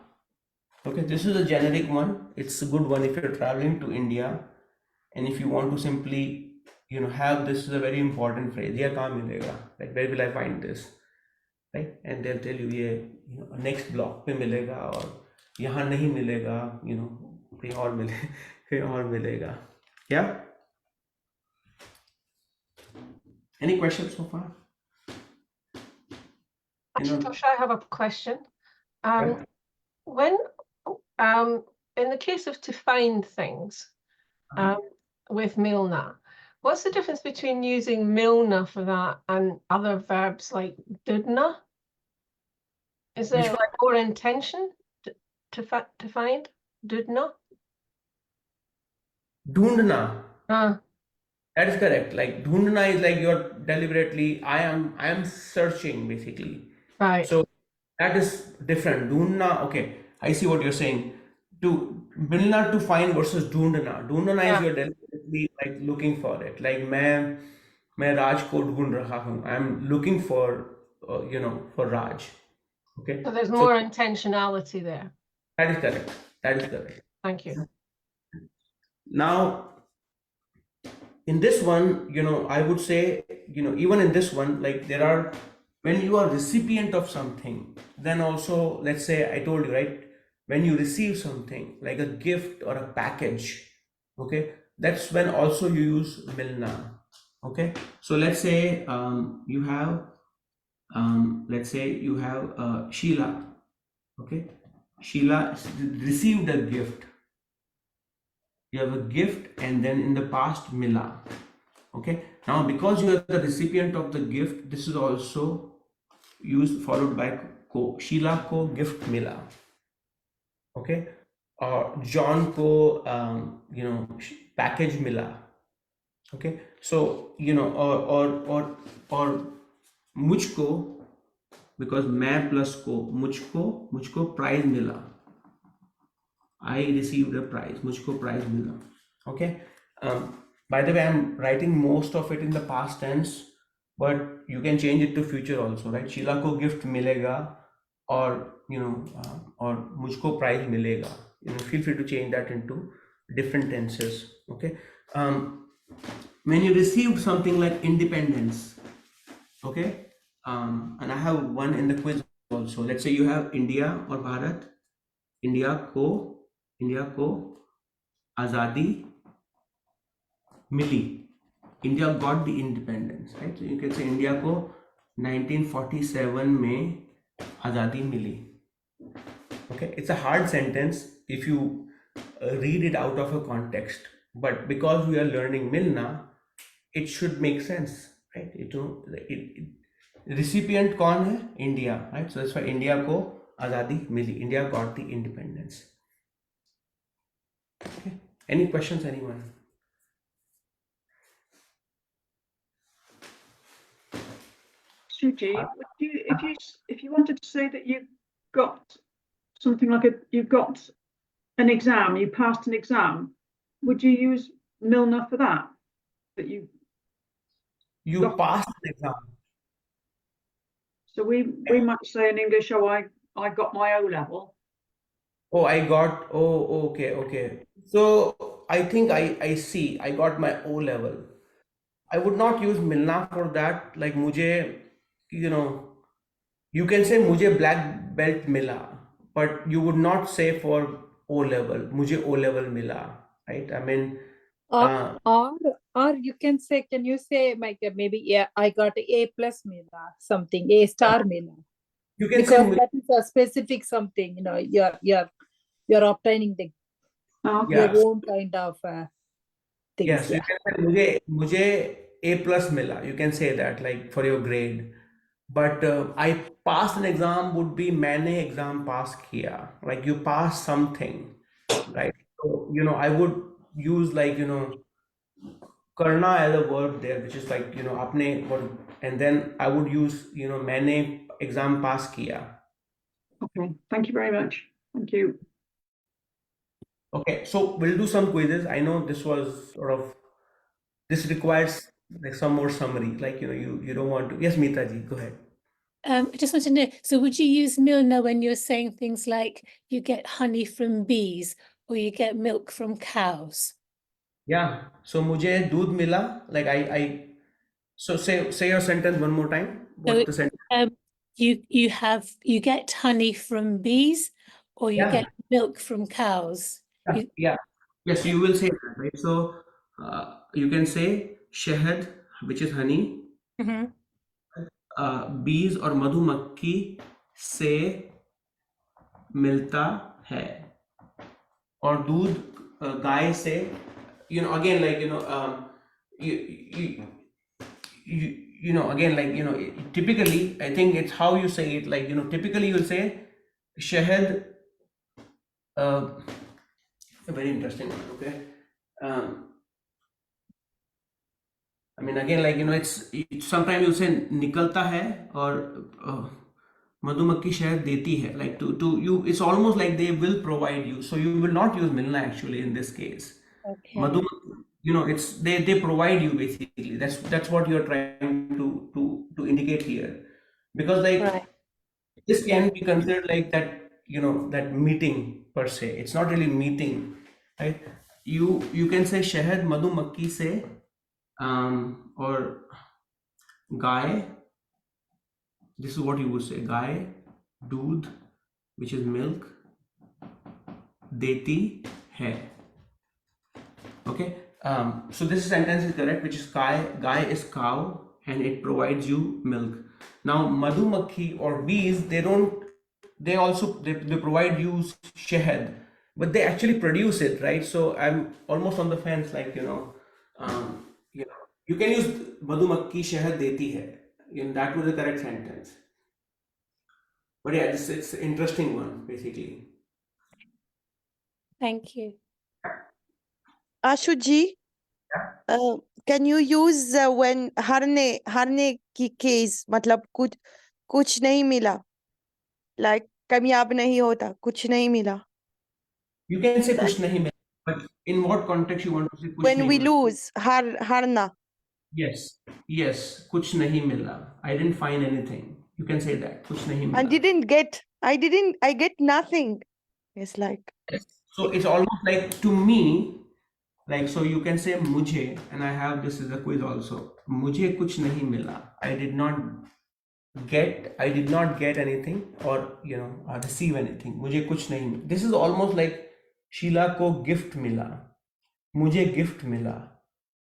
Speaker 1: Okay, this is a generic one. It's a good one if you're traveling to India and if you want to simply have this is a very important phrase, यह कहाँ मिलेगा, like where will I find this, right? And they'll tell you ये next block पे मिलेगा और यहाँ नहीं मिलेगा, कहीं और मिले कहीं और मिलेगा. Yeah, any questions so far?
Speaker 11: Ashutosh, I have a question.
Speaker 1: Yeah.
Speaker 11: When in the case of to find things with Milna, what's the difference between using Milna for that and other verbs like dudna? Is there
Speaker 1: Which
Speaker 11: like more intention to find dudna?
Speaker 1: ढूंढना.
Speaker 11: Ah,
Speaker 1: That is correct. Like dhundna is like you're deliberately, I am searching basically.
Speaker 11: right.
Speaker 1: So that is different. Dhundna, okay, I see what you're saying. To milna to find versus dhundna. Dhundna
Speaker 11: Yeah.
Speaker 1: is you're deliberately like looking for it. Like मैं राज को ढूंढ रहा हूँ. I'm looking for for Raj. Okay.
Speaker 11: So there's more intentionality there.
Speaker 1: That is correct. That is correct.
Speaker 11: Thank you.
Speaker 1: Now, in this one, I would say, even in this one, like there are, when you are recipient of something, then also, let's say, I told you, right? When you receive something like a gift or a package, okay, that's when also you use milna, okay? So let's say you have, Sheila, okay? Sheila received a gift. You have a gift and then in the past mila. Okay, now because you are the recipient of the gift, this is also used followed by ko. Sheila ko gift mila. Okay, or John ko package mila. Okay, so or mujhko, because मैं plus ko, मुझको prize मिला. I received a prize. मुझको prize मिला. Okay. By the way, I'm writing most of it in the past tense, but you can change it to future also, right? Sheila को gift मिलेगा, or or मुझको prize मिलेगा. Feel free to change that into different tenses. Okay. When you received something like independence, okay. And I have one in the quiz also. Let's say you have India or Bharat. India को आज़ादी मिली. India got the independence, right? So you can say India को 1947 में आज़ादी मिली. Okay, it's a hard sentence if you read it out of a context, but because we are learning Milna, it should make sense, right? Recipient कौन है? India, right? So that's why India को आज़ादी मिली. India got the independence. Okay. Any questions, anyone?
Speaker 2: Suji, if you wanted to say that you got something like you got an exam, you passed an exam, would you use Milna for that? That you
Speaker 1: passed an exam.
Speaker 2: So we might say in English, oh, I got my O level.
Speaker 1: Oh, okay. So I think I see. I got my O level. I would not use Milna for that. Like मुझे, you can say मुझे black belt मिला, but you would not say for O level. मुझे O level मिला, right? I mean,
Speaker 3: or you can say, can you say like maybe, yeah, I got A plus Mila, something, A star Mila.
Speaker 1: You can
Speaker 3: because
Speaker 1: say
Speaker 3: that is a specific something, you're obtaining the your own kind of things.
Speaker 1: yes, you can say मुझे A plus मिला. You can say that like for your grade. But I passed an exam would be मैंने exam pass किया. Like you pass something, right? So I would use like, karna as a verb there, which is like, apne, and then I would use, maine exam pass kiya.
Speaker 2: Okay, thank you very much. Thank you.
Speaker 1: Okay, so we'll do some quizzes. I know this was this requires like some more summary, like, you don't want to. Yes, Meeta ji, go ahead.
Speaker 14: I just want to know, so would you use Milna when you're saying things like you get honey from bees or you get milk from cows?
Speaker 1: Yeah, so mujhe doodh mila, like so say your sentence one more time.
Speaker 14: So
Speaker 1: What's the sentence?
Speaker 14: you get honey from bees or you
Speaker 1: Yeah.
Speaker 14: get milk from cows.
Speaker 1: Yeah. Yes, you will say that, right? So you can say shahad, which is honey,
Speaker 14: Mhm.
Speaker 1: bees or मधुमक्खी से मिलता है, और दूध गाय से, again, like, you, you, again, like, typically I think it's how you say it, like, typically you'll say shahad, a very interesting one. Okay. I mean, again, like, it's sometimes you say निकलता है, और मधुमक्खी शहद देती है, like, to you, it's almost like they will provide you, so you will not use milna actually in this case.
Speaker 14: Okay.
Speaker 1: It's they provide you basically. That's what you're trying to indicate here, because like
Speaker 14: Right.
Speaker 1: this can be considered like that, that meeting per se. It's not really meeting, right? You can say शहद मधुमक्खी से, or guy, this is what you would say, गाय दूध, which is milk, देती है. Okay, so this sentence is correct, which is guy is cow and it provides you milk. Now madhumakhi or bees, they also provide you shahad, but they actually produce it, right? So I'm almost on the fence, like, you can use madhumakhi shahad deti hai, that was the correct sentence. But yeah, it's an interesting one basically.
Speaker 14: Thank you.
Speaker 10: Ashu ji, can you use when हारने की case, मतलब कुछ नहीं मिला, like कामयाब नहीं होता, कुछ नहीं मिला.
Speaker 1: You can say kuch nahi mila, but in what context you want to say kuch
Speaker 10: When
Speaker 1: nahi
Speaker 10: we
Speaker 1: mila?
Speaker 10: lose, हारना.
Speaker 1: Yes, kuch nahi mila. I didn't find anything. You can say that. Kuch nahi
Speaker 10: I
Speaker 1: mila.
Speaker 10: I get nothing. It's like.
Speaker 1: So it's almost like, to me, like, so you can say mujhe, and I have this is a quiz also. Mujhe kuch nahi mila. I did not get anything, or receive anything. Mujhe kuch nahi mila. This is almost like Sheila ko gift mila. Mujhe gift mila.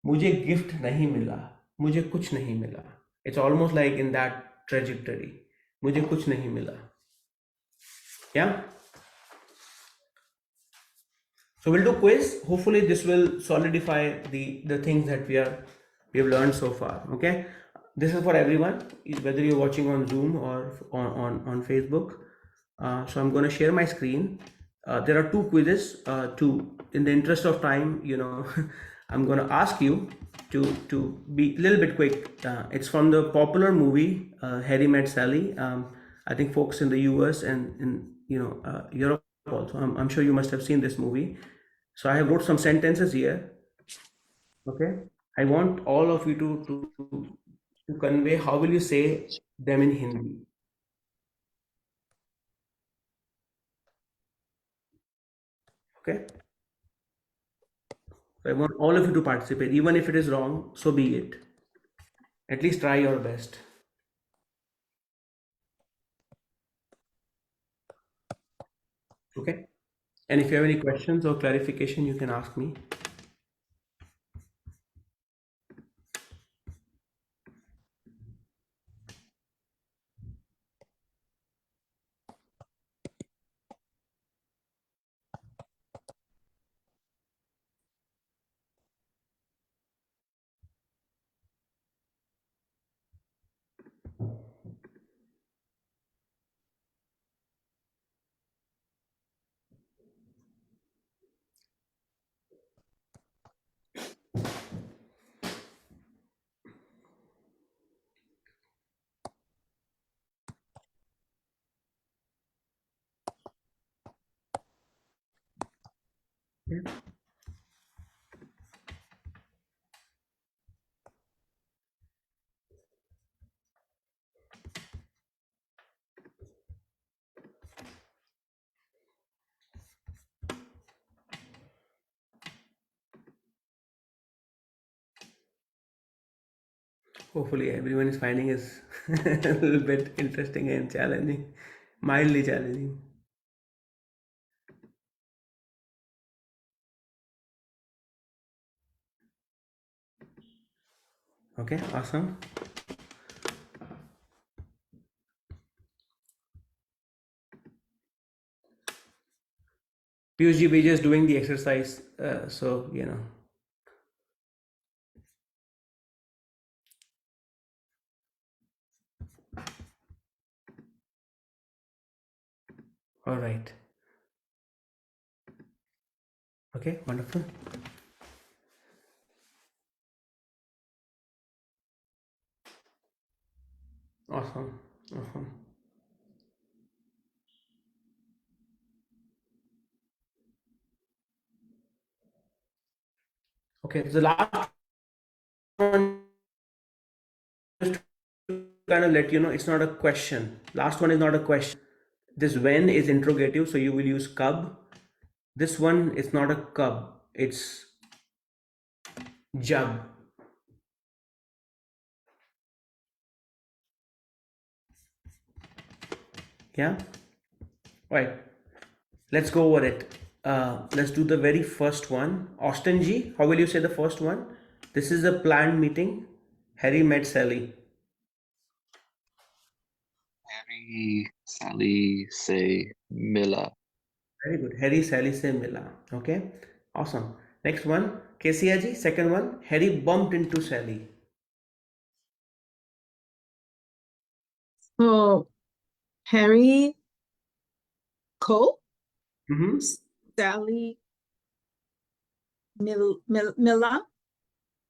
Speaker 1: Mujhe gift nahi mila. Mujhe kuch nahi mila. It's almost like in that trajectory. Mujhe kuch nahi mila. Yeah. So we'll do quiz. Hopefully this will solidify the things that we have learned so far. Okay. This is for everyone, whether you're watching on Zoom or on Facebook. So I'm going to share my screen. There are two quizzes. In the interest of time, I'm going to ask you to be a little bit quick. It's from the popular movie Harry Met Sally. I think folks in the US and in Europe also. I'm sure you must have seen this movie. So I have wrote some sentences here. Okay. I want all of you to convey how will you say them in Hindi. Okay. So I want all of you to participate, even if it is wrong, so be it. At least try your best. Okay. And if you have any questions or clarification, you can ask me. Yeah. Hopefully everyone is finding it a little bit interesting and challenging, mildly challenging. Okay, awesome. Piyush, we're just doing the exercise, so you know. All right. Okay, wonderful. Awesome. Awesome. Okay, the last one, just to kind of let you know, it's not a question. Last one is not a question. This when is interrogative, so you will use cub. This one is not a cub, it's jub. Yeah. Right. Let's go over it. Let's do the very first one. Austin G, how will you say the first one? This is a planned meeting. Harry met Sally.
Speaker 15: Harry, Sally, say Mila.
Speaker 1: Very good. Harry, Sally, say Mila. Okay. Awesome. Next one. Kesia Ji, second one. Harry bumped into Sally.
Speaker 16: So Harry, Cole,
Speaker 1: Mm-hmm.
Speaker 16: Sally, Mila.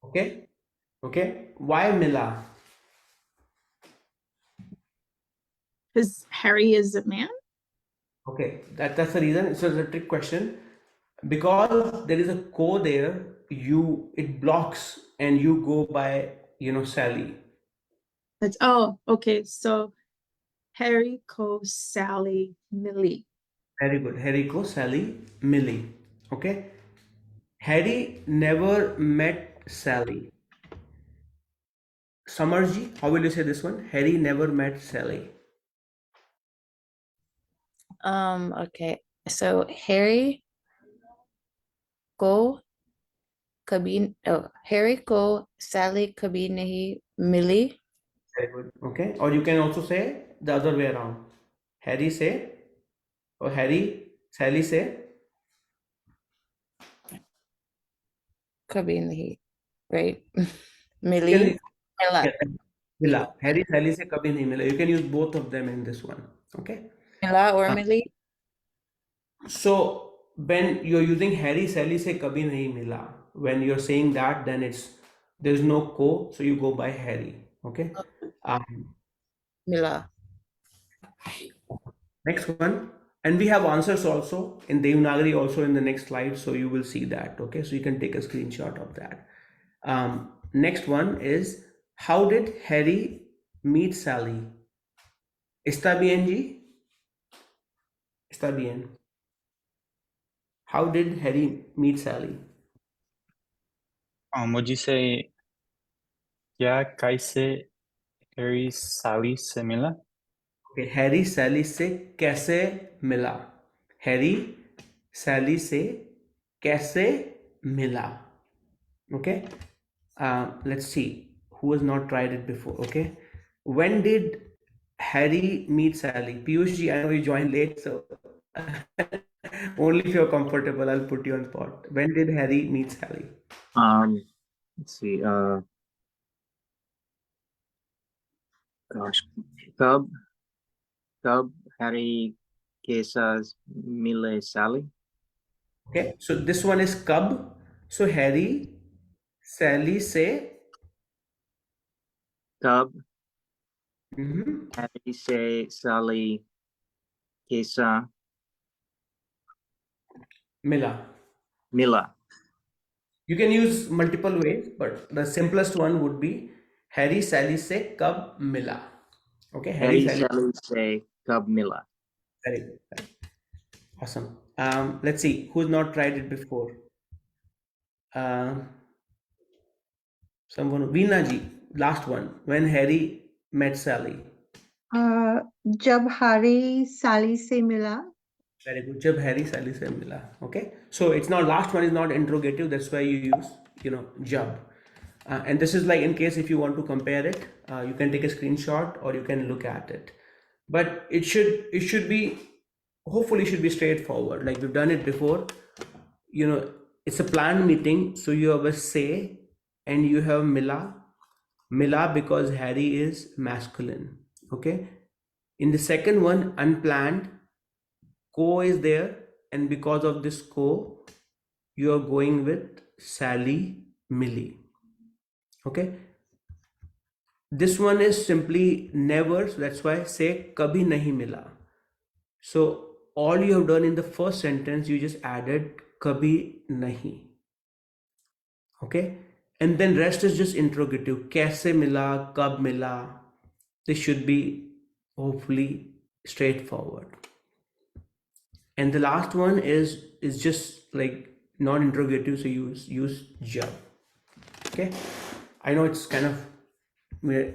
Speaker 1: Okay. Okay. Why Mila?
Speaker 16: Because Harry is a man.
Speaker 1: Okay. That's the reason. It's a trick question. Because there is a co there, it blocks and you go by Sally.
Speaker 16: That's okay. So Harry, Cole, Sally, Millie.
Speaker 1: Very good. Harry co Sally Millie. Okay. Harry never met Sally. Samarji, how will you say this one? Harry never met Sally.
Speaker 4: Okay. So Harry को Harry को Sally कभी नहीं मिली.
Speaker 1: Very good. Okay. Or you can also say the other way around. Harry say, or Sally say,
Speaker 4: कभी नहीं. Right?
Speaker 1: you
Speaker 4: milli.
Speaker 1: can,
Speaker 4: मिला.
Speaker 1: yeah, Mila. Harry Sally say kabhi nahi mila. You can use both of them in this one. Okay.
Speaker 4: मिला or
Speaker 1: Uh,
Speaker 4: milli.
Speaker 1: So when you're using Harry Sally say kabhi nahi mila, when you're saying that, then there's no ko, so you go by Harry. Okay.
Speaker 4: मिला.
Speaker 1: Next one, and we have answers also in Devanagari also in the next slide, so you will see that. Okay, so you can take a screenshot of that. Next one is, how did Harry meet Sally? Está bien, Ji? Está bien. How did Harry meet Sally?
Speaker 17: Would you say, yeah, कैसे Harry Sally से मिला?
Speaker 1: Okay, Harry Sally से कैसे मिला? Harry Sally से कैसे मिला? Okay. Let's see who has not tried it before. Okay. When did Harry meet Sally? Piyush ji, I know you joined late, so only if you're comfortable, I'll put you on spot. When did Harry meet Sally?
Speaker 17: Let's see, gosh, कब Harry के साथ मिले Sally?
Speaker 1: Okay, so this one is Cub. So Harry, Sally say.
Speaker 17: कब Harry से Sally के साथ
Speaker 1: Mila.
Speaker 18: Mila.
Speaker 1: You can use multiple ways, but the simplest one would be Harry Sally se kab mila. Okay,
Speaker 18: Harry Sally se kab mila.
Speaker 1: Very good. Awesome. Let's see who's not tried it before. Someone, Veena ji, last one. When Harry met Sally.
Speaker 19: जब Harry Sally से मिला.
Speaker 1: Very good. Jab Harry Sally se mila. Okay. So it's not, last one is not interrogative. That's why you use, jab. And this is like in case if you want to compare it, you can take a screenshot or you can look at it. But it should be, hopefully should be straightforward. Like we've done it before. It's a planned meeting. So you have a say and you have mila. Mila because Harry is masculine. Okay. In the second one, unplanned, co is there, and because of this co, you are going with Sally, Millie. Okay. This one is simply never, so that's why say kabhi nahi mila. So all you have done in the first sentence, you just added kabhi nahi. Okay. And then rest is just interrogative. Kaise mila, kab mila. This should be hopefully straightforward. And the last one is just like non-interrogative, so use jab. Okay, I know it's kind of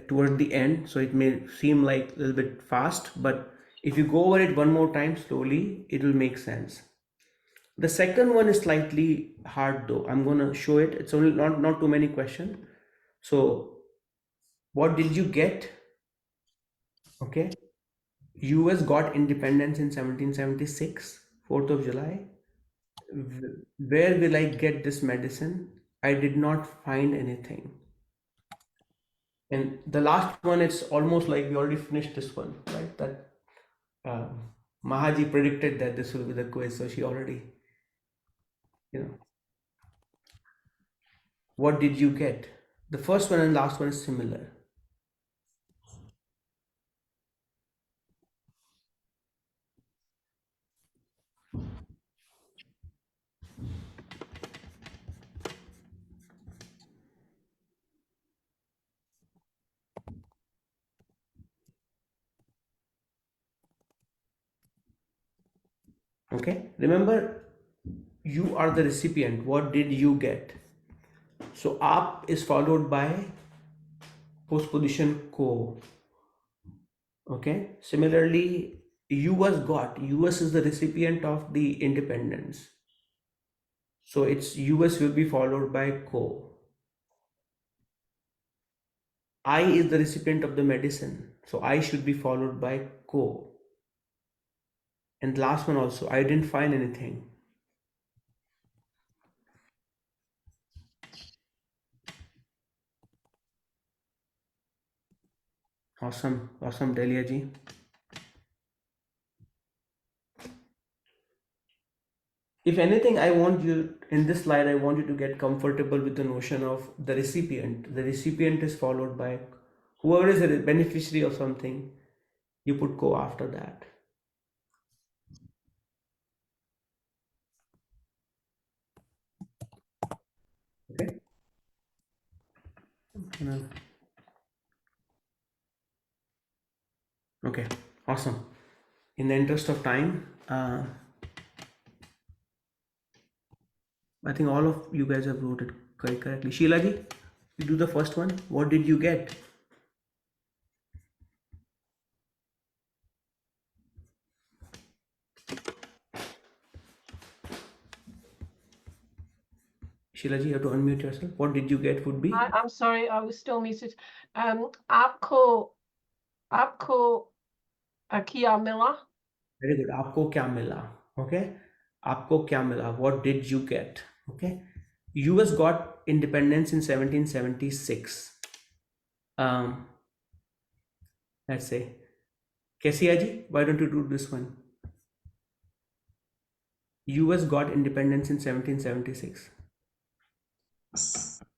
Speaker 1: toward the end, so it may seem like a little bit fast, but if you go over it one more time slowly, it will make sense. The second one is slightly hard though. I'm gonna show it. It's only not too many questions. So what did you get? Okay, US got independence in 1776, 4th of July. Where will I get this medicine? I did not find anything. And the last one, it's almost like we already finished this one, right? That Mahaji predicted that this will be the quiz, so she already, What did you get? The first one and last one is similar. Okay, remember, you are the recipient. What did you get? So aap is followed by postposition ko. Okay, similarly, US got. US is the recipient of the independence. So it's US will be followed by ko. I is the recipient of the medicine. So I should be followed by ko. And last one also, I didn't find anything. Awesome, awesome, Delia ji. If anything, I want you, in this slide, I want you to get comfortable with the notion of the recipient. The recipient is followed by whoever is a beneficiary of something, you put ko after that. Okay. Okay, awesome. In the interest of time, I think all of you guys have wrote it correctly. Sheila ji, you do the first one. What did you get? Sheila ji, you have to unmute yourself. What did you get would be?
Speaker 11: I'm sorry, I was still muted. Aapko Kia Mila.
Speaker 1: Very good. Aapko kya mila? Okay. Aapko kya mila? What did you get? Okay. US got independence in 1776. Let's say. Kesia ji, why don't you do this one? US got independence in 1776.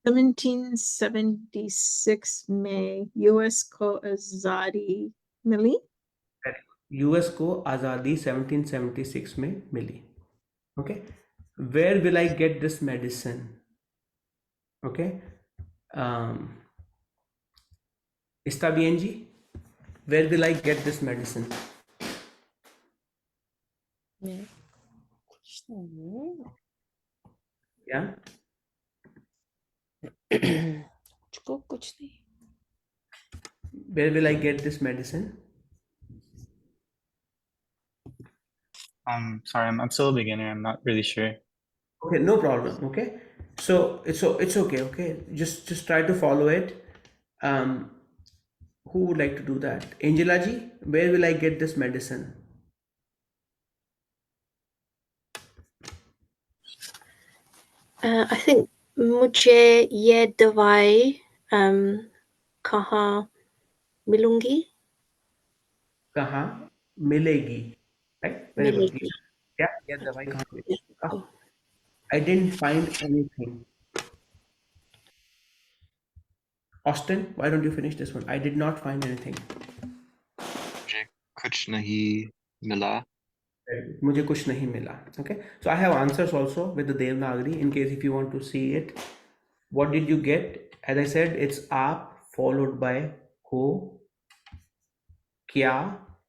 Speaker 16: 1776 May, US को आजादी मिली.
Speaker 1: US को आजादी 1776 में मिली. Okay. where will I get this medicine? Okay. Está bien, Ji? Where will I get this medicine? Yeah. Where will I get this medicine?
Speaker 17: Sorry, I'm still a beginner. I'm not really sure.
Speaker 1: Okay, no problem. Okay, so it's okay. Okay, just try to follow it. Who would like to do that? Angela ji, where will I get this medicine?
Speaker 6: I think मुझे ये दवाई कहाँ मिलूंगी?
Speaker 1: कहाँ मिलेगी? Right? Very good.
Speaker 6: मिलेगी.
Speaker 1: Yeah, ये दवाई कहाँ मिलेगी? I didn't find anything. Austin, why don't you finish this one? I did not find anything.
Speaker 15: मुझे कुछ नहीं मिला.
Speaker 1: मुझे कुछ नहीं मिला. Okay, so I have answers also with the Devanagari in case if you want to see it. What did you get? As I said, it's आप followed by को. क्या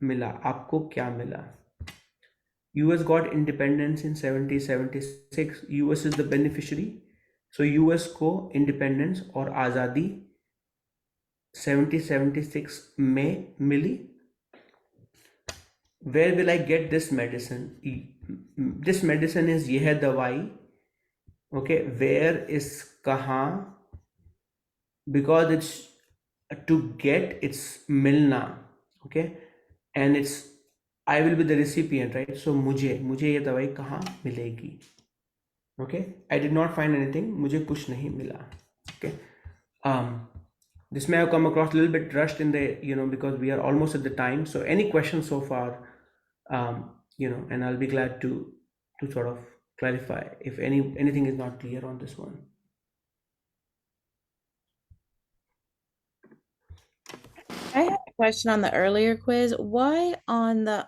Speaker 1: मिला? आपको क्या मिला? US got independence in 1776. US is the beneficiary. So US को independence और आज़ादी 1776 में मिली. Where will I get this medicine? This medicine is यह दवाई. Okay, where is कहाँ? Because it's to get, it's Milna. Okay, and it's I will be the recipient, right? So मुझे ये दवाई कहाँ मिलेगी? Okay, I did not find anything. मुझे कुछ नहीं मिला. Okay, this may have come across a little bit rushed in the, because we are almost at the time. So any questions so far, and I'll be glad to sort of clarify if anything is not clear on this one.
Speaker 5: I have a question on the earlier quiz. Why on the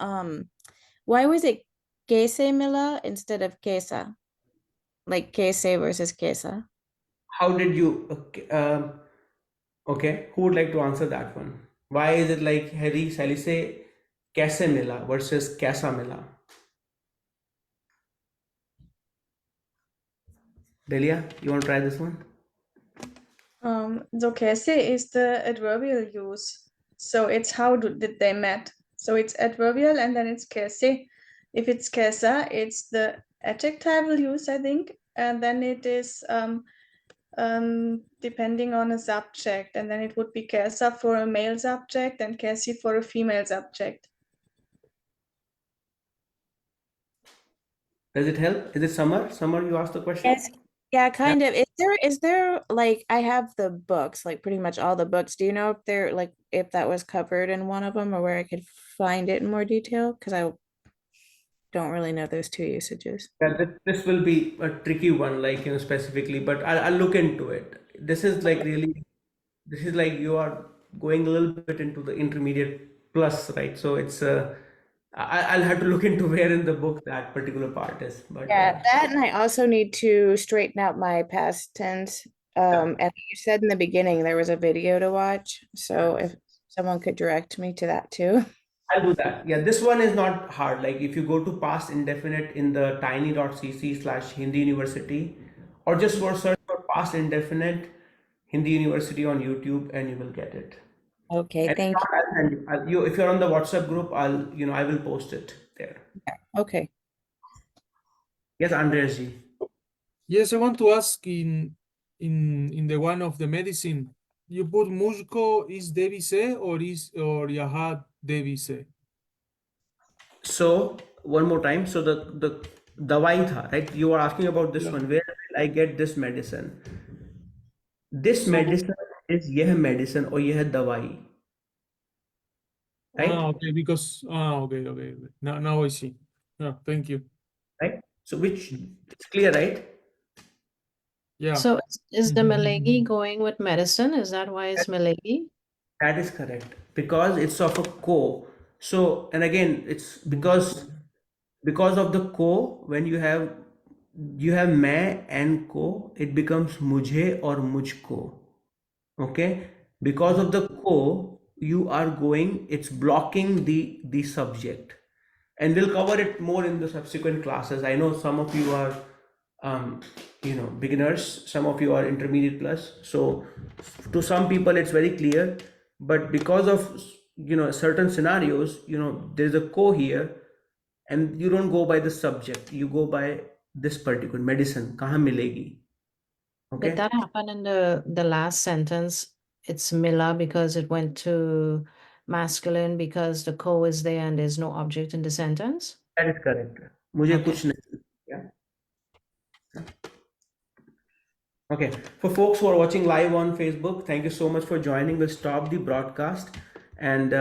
Speaker 5: why was it Kese Mila instead of Kesa? Like Kese versus Kesa?
Speaker 1: How did you okay, who would like to answer that one? Why is it like Harry Sally say kaise mila versus kaisa mila? Delia, you want to try this one?
Speaker 5: So Kese is the adverbial use. So it's did they met. So it's adverbial and then it's Kese. If it's Kesa, it's the adjectival use, I think. And then it is depending on a subject. And then it would be Kesa for a male subject and Kesi for a female subject.
Speaker 1: Does it help? Is it Summer? Summer, you asked the question?
Speaker 5: Yes. Yeah, kind of. Is there like I have the books, like pretty much all the books. Do you know if they're like if that was covered in one of them or where I could find it in more detail? Because I don't really know those two usages.
Speaker 1: Yeah, this will be a tricky one, like, specifically, but I'll look into it. This is like you are going a little bit into the intermediate plus, right? So it's I'll have to look into where in the book that particular part is. But
Speaker 5: Yeah, that and I also need to straighten out my past tense. And you said in the beginning there was a video to watch. So if someone could direct me to that too.
Speaker 1: I'll do that. Yeah, this one is not hard. Like if you go to past indefinite in the tiny.cc/Hindi University, or just search for past indefinite Hindi University on YouTube, and you will get it.
Speaker 5: Okay,
Speaker 1: And if
Speaker 5: thank
Speaker 1: not, I'll send you. If you're on the WhatsApp group, I will post it there.
Speaker 5: Okay.
Speaker 1: Yes, Andres ji.
Speaker 9: Yes, I want to ask in the one of the medicine, you put musco is device or yahat device?
Speaker 1: So one more time. So the dawai tha, right? You are asking about this one. Where will I get this medicine? This medicine is yeh medicine or yeh dawai. Right?
Speaker 9: Okay, because okay. Now I see. Yeah, thank you.
Speaker 1: Right? So which it's clear, right?
Speaker 9: Yeah.
Speaker 4: So is the Milegi going with medicine? Is that why it's Milegi?
Speaker 1: That is correct, because it's of a co. So, and again, it's because of the co, when you have you have मैं and को, it becomes मुझे और मुझको. Okay, because of the को, you are going, it's blocking the subject, and we'll cover it more in the subsequent classes. I know some of you are beginners, some of you are intermediate plus, so to some people it's very clear, but because of certain scenarios, there's a co here, and you don't go by the subject, you go by this particular medicine kahan milegi. Okay,
Speaker 4: Did that happen in the last sentence? It's Mila because it went to masculine because the co is there and there's no object in the sentence?
Speaker 1: that is correct. मुझे
Speaker 4: Okay.
Speaker 1: कुछ नहीं. Yeah. Okay, for folks who are watching live on Facebook, thank you so much for joining. We'll stop the broadcast, and